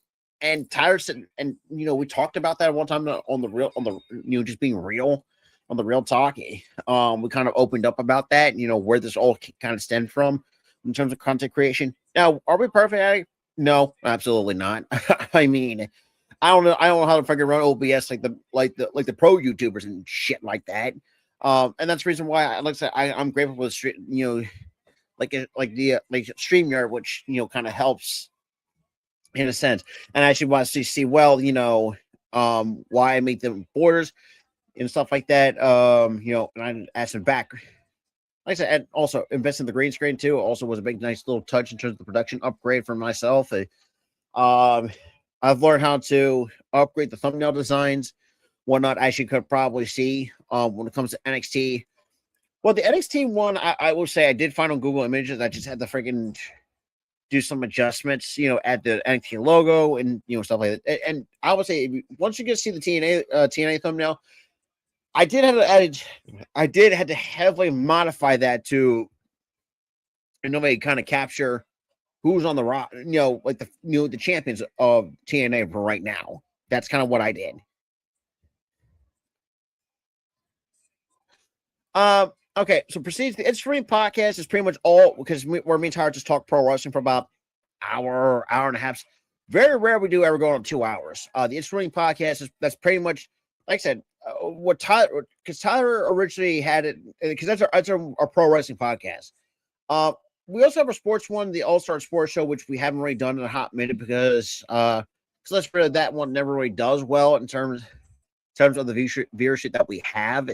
And Tyler said, and we talked about that one time on the just being real on the Real Talk. We kind of opened up about that, where this all kind of stemmed from in terms of content creation. Now, are we perfect at it? No, absolutely not. I don't know how to fucking run OBS like the pro YouTubers and shit like that. And that's the reason why like I said, I'm grateful for the like StreamYard, which kind of helps in a sense. And I actually want to see, well, why I make the borders and stuff like that. And I asked him back. Like I said, and also invest in the green screen too. Also was a big, nice little touch in terms of the production upgrade for myself. Um, I've learned how to upgrade the thumbnail designs, whatnot. As you could probably see, when it comes to NXT. Well, the NXT one, I will say I did find on Google Images. I just had to freaking do some adjustments, add the NXT logo and stuff like that. And I would say once you get to see the TNA thumbnail, I did had to heavily modify that to in a way kind of capture who's on the rock, like the champions of TNA for right now. That's kind of what I did. Okay, so proceeds the Instagram podcast is pretty much all because where me and Tyler just talk pro wrestling for about hour and a half. Very rare we do ever go on 2 hours. The Instagram podcast that's pretty much like I said, what Tyler, because Tyler originally had it because that's our pro wrestling podcast. We also have a sports one, the All Star Sports Show, which we haven't really done in a hot minute because let's put it, that one never really does well in terms of the viewership that we have.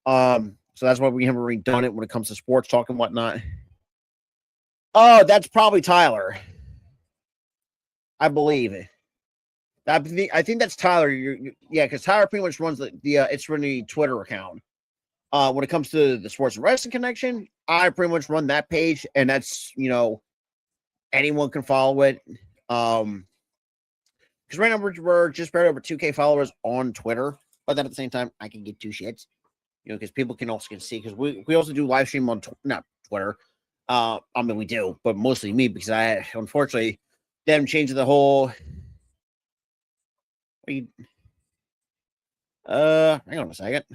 So that's why we haven't really done it when it comes to sports talk and whatnot. Oh, that's probably Tyler. I believe it. I think that's Tyler. Yeah, because Tyler pretty much runs the it's really Twitter account. When it comes to the Sports and Wrestling Connection, I pretty much run that page, and that's anyone can follow it. Because right now we're just barely over 2K followers on Twitter, but then at the same time, I can get 2 shits. Because people can also see because we also do live stream on not Twitter. I mean we do, but mostly me because I unfortunately them changing the whole. Hang on a second.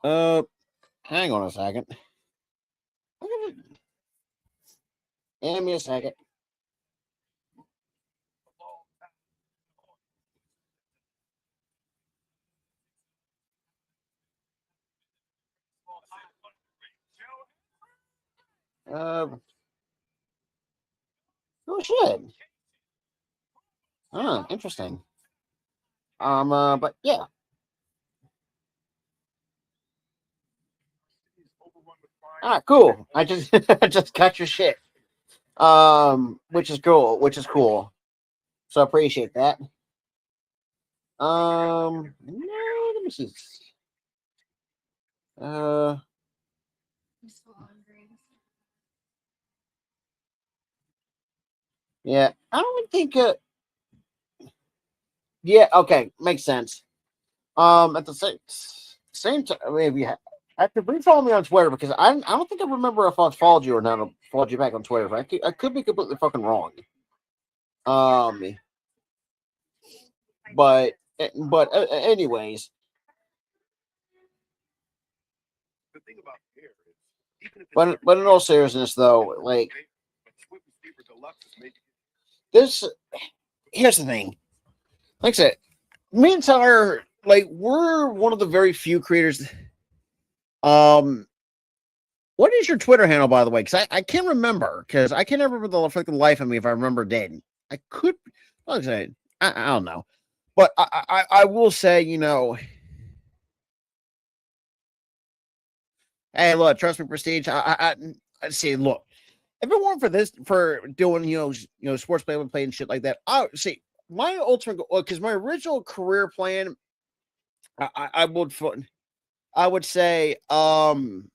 Hang on a second. Give me a second. Oh shit. Oh, interesting. But yeah. Cool. I just I just got your shit. Which is cool. So I appreciate that. Let me see. Uh, yeah, I don't think. Yeah, okay, makes sense. At the same time, maybe after brief follow me on Twitter because I don't think I remember if I followed you or not. Followed you back on Twitter. I could be completely fucking wrong. Um, but anyways. But in all seriousness, though, like this, here's the thing. Like I said, me and Tyler, like we're one of the very few creators. What is your Twitter handle, by the way? Because I can't remember. Because I can't remember the fucking life of me if I remember did. I could. Like I said, I don't know. But I will say, hey, look, trust me, Prestige. I see. Look, if it weren't for this, for doing, sports play and play and shit like that, I see my ultimate goal. Because my original career plan, I would say, hold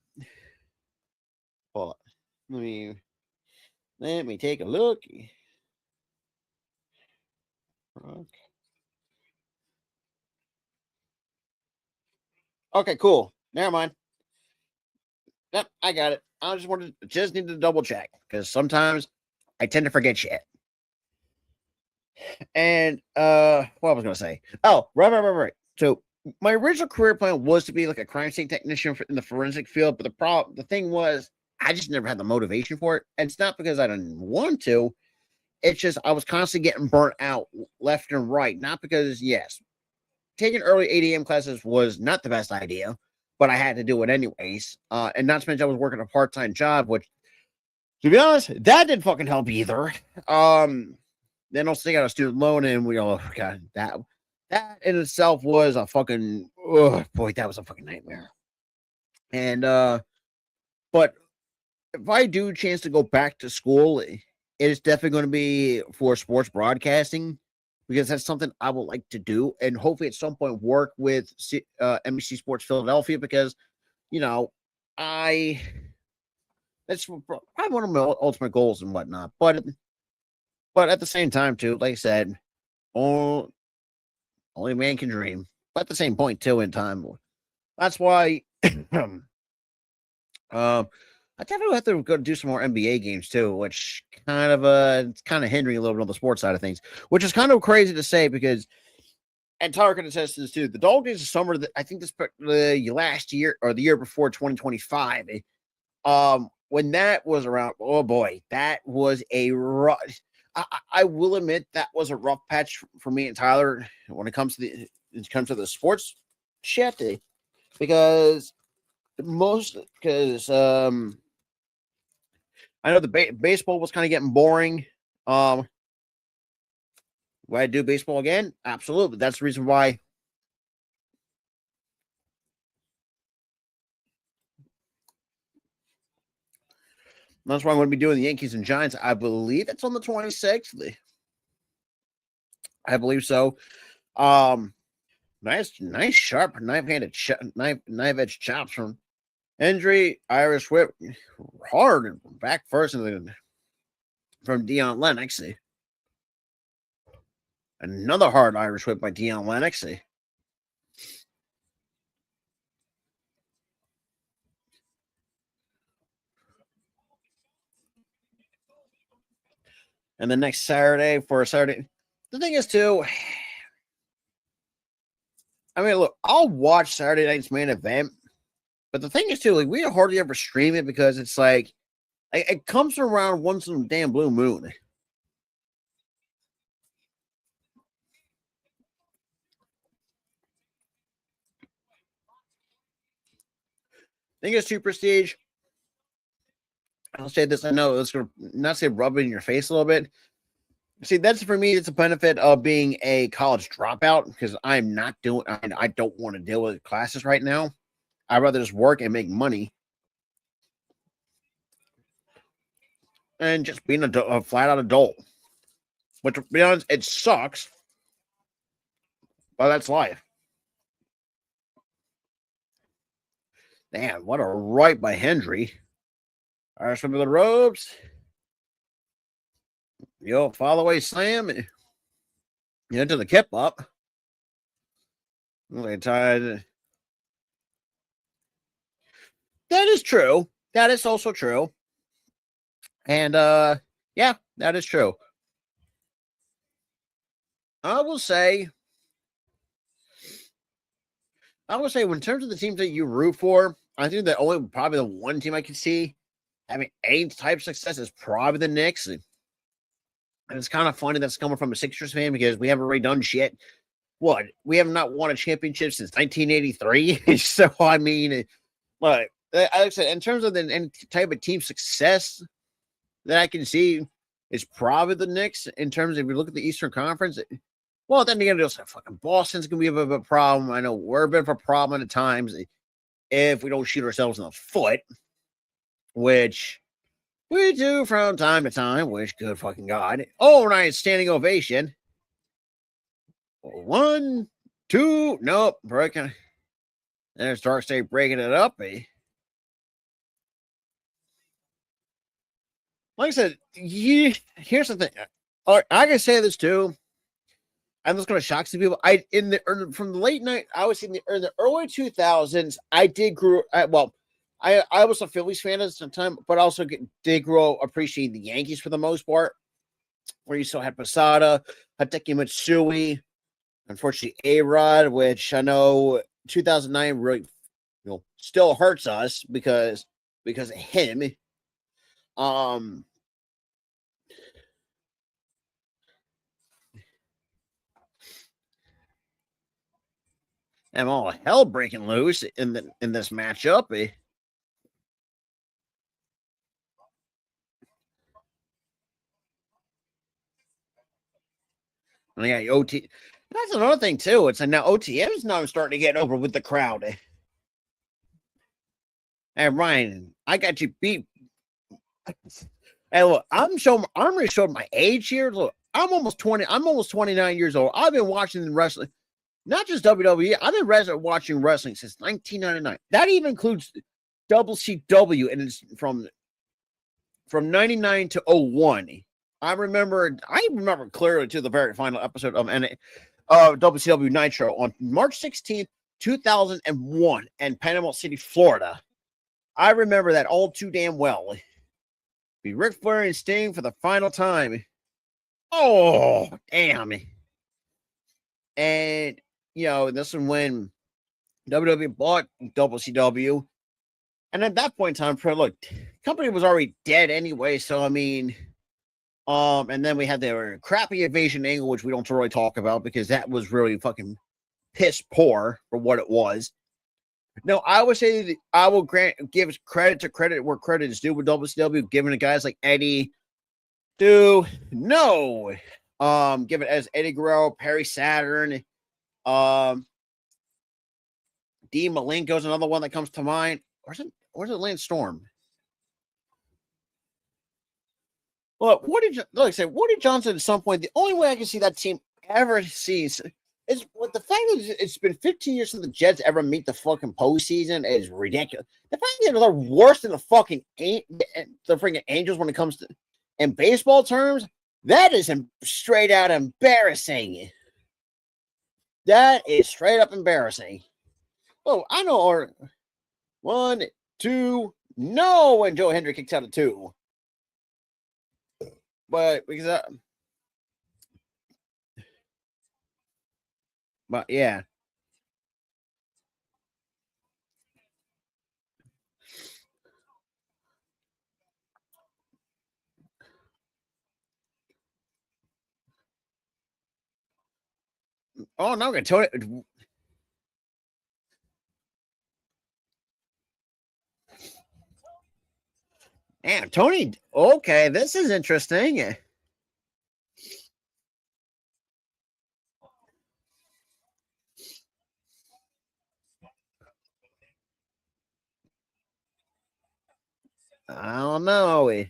on, let me take a look. Okay, cool. Never mind. Yep, I got it. I just need to double check because sometimes I tend to forget shit. And what I was gonna say? Oh, right. So my original career plan was to be like a crime scene technician in the forensic field, but the thing was, I just never had the motivation for it. And it's not because I didn't want to. It's just I was constantly getting burnt out left and right. Not because yes, taking early 8 a.m. classes was not the best idea. but I had to do it anyways. And not to mention I was working a part-time job, which, to be honest, that didn't fucking help either. Then also they got a student loan, and we all God, that in itself was a fucking, oh boy, that was a fucking nightmare. And but if I do chance to go back to school, it is definitely going to be for sports broadcasting, because that's something I would like to do, and hopefully at some point work with NBC Sports Philadelphia, because you know I that's probably one of my ultimate goals and whatnot. But at the same time, too, like I said, only man can dream. But at the same point, too, in time, that's why I definitely have to go do some more NBA games too, which it's kind of hindering a little bit on the sports side of things, which is kind of crazy to say because, and Tyler can attest to this too. The Dog Days of Summer, I think this last year or the year before 2025, when that was around, oh boy, that was a rough. I will admit that was a rough patch for me and Tyler when it comes to the sports shit, because I know the baseball was kind of getting boring. Would I do baseball again? Absolutely. That's the reason why. That's why I'm going to be doing the Yankees and Giants. I believe it's on the 26th. I believe so. Nice sharp knife edge chops from Hendry, Irish whip, hard and back first, and then from Dion Lennox. Another hard Irish whip by Dion Lennox. And the next Saturday for a Saturday. The thing is, too, I mean, look, I'll watch Saturday night's main event, but the thing is, too, like, we hardly ever stream it because it's like, it comes around once in a damn blue moon. Thing is, too, Prestige, I'll say this, I know it's going to not say rub it in your face a little bit. See, that's for me, it's a benefit of being a college dropout, because I'm not doing, I don't want to deal with classes right now. I'd rather just work and make money and just being a flat out adult. But to be honest, it sucks, but that's life. Damn, what a right by Hendry. All right, some of the ropes. Yo, follow away slam into the kip up. They tied. That is true. That is also true. And yeah, that is true. I will say, in terms of the teams that you root for, I think that only probably the one team I can see having any type of success is probably the Knicks. And it's kind of funny that's coming from a Sixers fan, because we haven't really done shit. What? We have not won a championship since 1983. So, I mean, like I said, in terms of any type of team success that I can see, is probably the Knicks. In terms of, if you look at the Eastern Conference, well, then you're gonna just fucking Boston's gonna be a bit of a problem. I know we're a bit of a problem at times if we don't shoot ourselves in the foot, which we do from time to time. Which, good fucking God! Oh, nice standing ovation. 1, 2, nope, breaking. There's Dark State breaking it up. Like I said, here's the thing. I can say this too. I'm just going to shock some people. From the late night, I was in the early 2000s. I did grow. I was a Phillies fan at the time, but also did grow appreciating the Yankees for the most part. Where you still had Posada, Hideki Matsui, unfortunately A-Rod, which I know 2009 really, still hurts us because of him. And and all hell breaking loose in this matchup. And yeah, OT. That's another thing too. It's now OTM is now starting to get over with the crowd. Hey Ryan, I got you beat. Hey, look, I'm really showing my age here. Look, I'm almost 20. I'm almost 29 years old. I've been watching wrestling, not just WWE. I've been watching wrestling since 1999. That even includes WCW, and it's from 99 to 01. I remember clearly to the very final episode of WCW Nitro on March 16th, 2001 in Panama City, Florida. I remember that all too damn well. Be Ric Flair and Sting for the final time. Oh, damn. And, this is when WWE bought WCW. And at that point in time, look, company was already dead anyway. So, I mean, and then we had the crappy invasion angle, which we don't really talk about because that was really fucking piss poor for what it was. No, I would say that I will give credit to credit where credit is due with WCW, giving the guys like Eddie, giving it as Eddie Guerrero, Perry Saturn, Dean Malenko is another one that comes to mind. Where's it Lance Storm? Well, like I said, Woody Johnson at some point, the only way I can see that team ever sees is with the fact that it's been 15 years since the Jets ever meet the fucking postseason is ridiculous. The fact that they're worse than the freaking Angels when it comes to in baseball terms, that is straight out embarrassing. That is straight up embarrassing. Oh, I know. 1, 2, no, and Joe Hendry kicks out of 2. But yeah. Oh no, Tony. Damn, Tony. Okay, this is interesting. I don't know.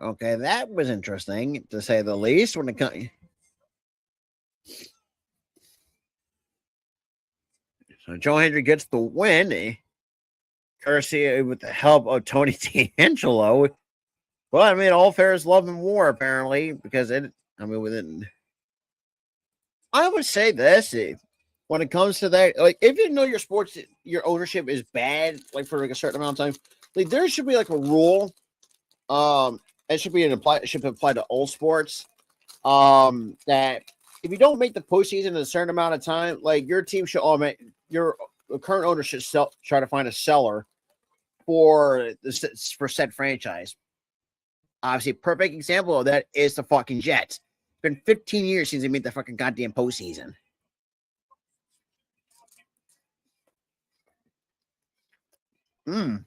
Okay, that was interesting to say the least. When it comes, so Joe Hendry gets the win, courtesy with the help of Tony D'Angelo. Well, I mean, all fair is love and war, apparently, because within. I would say this: when it comes to that, like, if you know your sports, your ownership is bad, like for like a certain amount of time, like there should be like a rule. It should apply to all sports. That if you don't make the postseason in a certain amount of time, like your team should your current owner should try to find a seller for said franchise. Obviously, perfect example of that is the fucking Jets. It's been 15 years since they made the fucking goddamn postseason. Here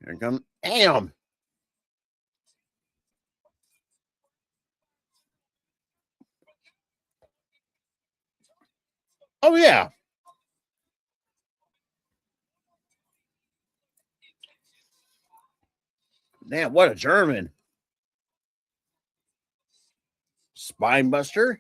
it comes. Damn. Oh yeah. Damn, what a German. Spinebuster.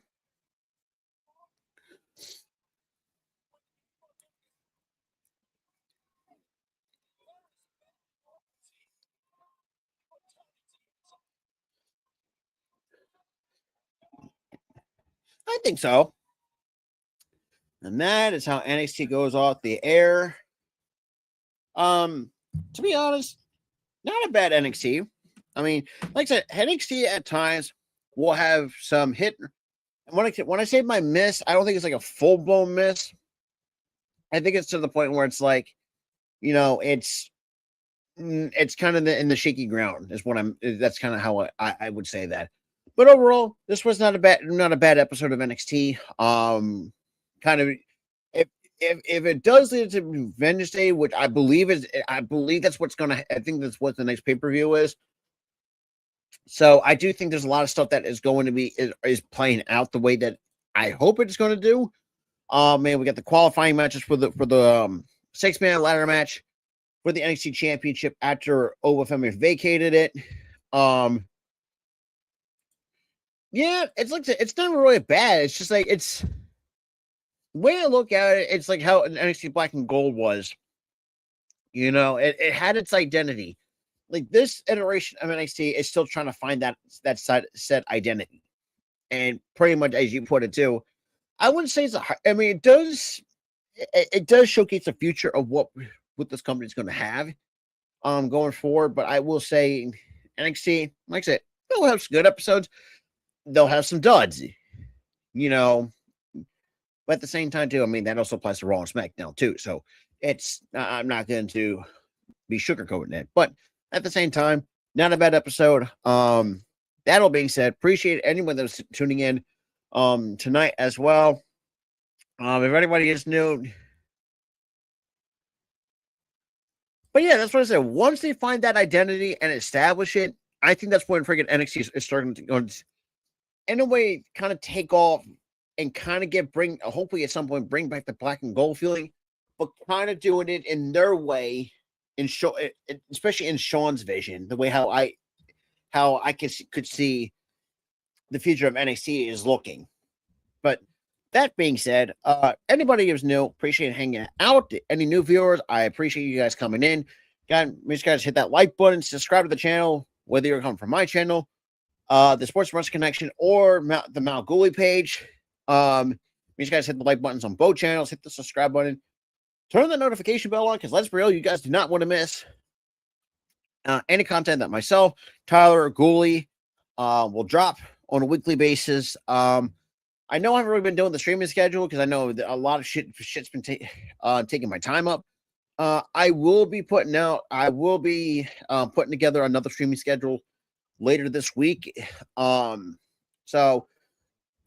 I think so. And that is how NXT goes off the air. To be honest, not a bad NXT. I mean, like I said, NXT at times will have some hit And when I say my miss, I don't think it's like a full blown miss. I think it's to the point where it's like, it's kind of in the shaky ground is what that's kind of how I would say that. But overall, this was not a bad episode of NXT. Kind of if it does lead to Vengeance Day, which I believe that's what's gonna. I think that's what the next pay-per-view is. So I do think there's a lot of stuff that is going to be is playing out the way that I hope it's going to do. Man, we got the qualifying matches for the 6-man ladder match for the NXT Championship after Obafemi vacated it. Yeah, it's not really bad. It's just like it's the way I look at it. It's like how NXT Black and Gold was. It had its identity. Like this iteration of NXT is still trying to find that set identity, and pretty much as you put it too, I wouldn't say it's I mean, it does showcase the future of what this company is going to have, going forward. But I will say NXT, like I said, they'll have some good episodes. They'll have some duds, but at the same time too, I mean, that also applies to Raw and SmackDown too. So I'm not going to be sugarcoating it, but at the same time, not a bad episode. That all being said, appreciate anyone that was tuning in tonight as well. If anybody is new, but yeah, that's what I said. Once they find that identity and establish it, I think that's when freaking NXT is starting to go, in a way, kind of take off and kind of hopefully at some point bring back the black and gold feeling, but kind of doing it in their way. Especially in Sean's vision, the way how I could see the future of NXT is looking. But that being said, anybody who's new, appreciate hanging out. Any new viewers, I appreciate you guys coming in. Make sure you guys hit that like button, subscribe to the channel, whether you're coming from my channel, the Sports Wrestling Connection, or the Malguli page. Make sure you guys hit the like buttons on both channels, hit the subscribe button. Turn the notification bell on, because let's be real, you guys do not want to miss any content that myself, Tyler, or Ghoulie will drop on a weekly basis. I know I haven't really been doing the streaming schedule because I know that a lot of shit's been taking my time up. I will be putting together another streaming schedule later this week. So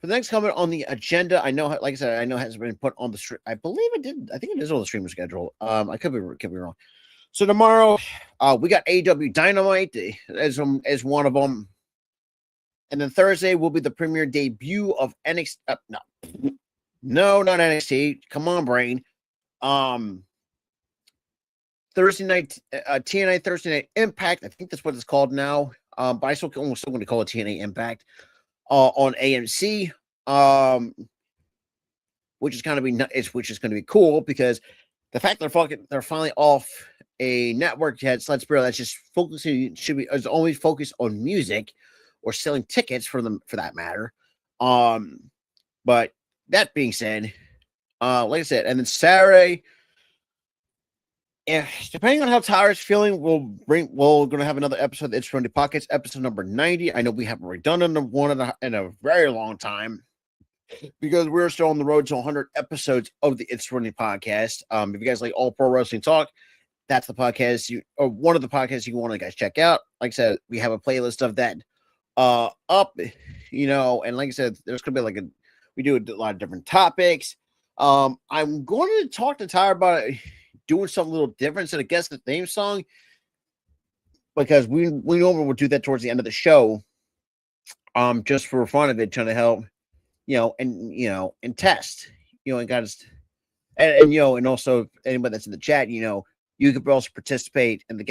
for the next comment on the agenda, I know, like I said, I know it hasn't been put on the I believe it did. I think it is on the streamer schedule. I could be wrong. So tomorrow, we got AEW Dynamite as one of them, and then Thursday will be the premiere debut of NXT. No, not NXT. Come on, brain. Thursday night, TNA Thursday Night Impact. I think that's what it's called now. But I'm still going to call it TNA Impact. On AMC, which is going to be cool because the fact they're finally off a network let's be real, that's just is always focused on music or selling tickets for them, for that matter. But that being said, like I said, and then Saturday, depending on how Tyler's feeling, we're going to have another episode of the It's Friendly Pockets, episode number 90. I know we haven't redone one in a very long time because we're still on the road to 100 episodes of the It's Friendly Podcast. If you guys like All Pro Wrestling Talk, that's the podcast one of the podcasts you want to guys check out. Like I said, we have a playlist of that up, and like I said, there's going to be we do a lot of different topics. I'm going to talk to Tyler about it, doing something a little different instead of guess the theme song, because we normally would do that towards the end of the show, just for fun of it, trying to help, and test, and guys, and also anybody that's in the chat, you could also participate in the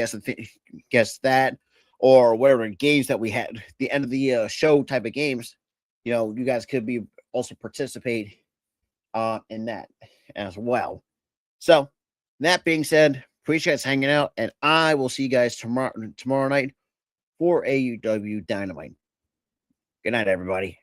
guess that, or whatever games that we had, the end of the show type of games, you guys could also participate in that as well. So that being said, appreciate us hanging out, and I will see you guys tomorrow night for AEW Dynamite. Good night, everybody.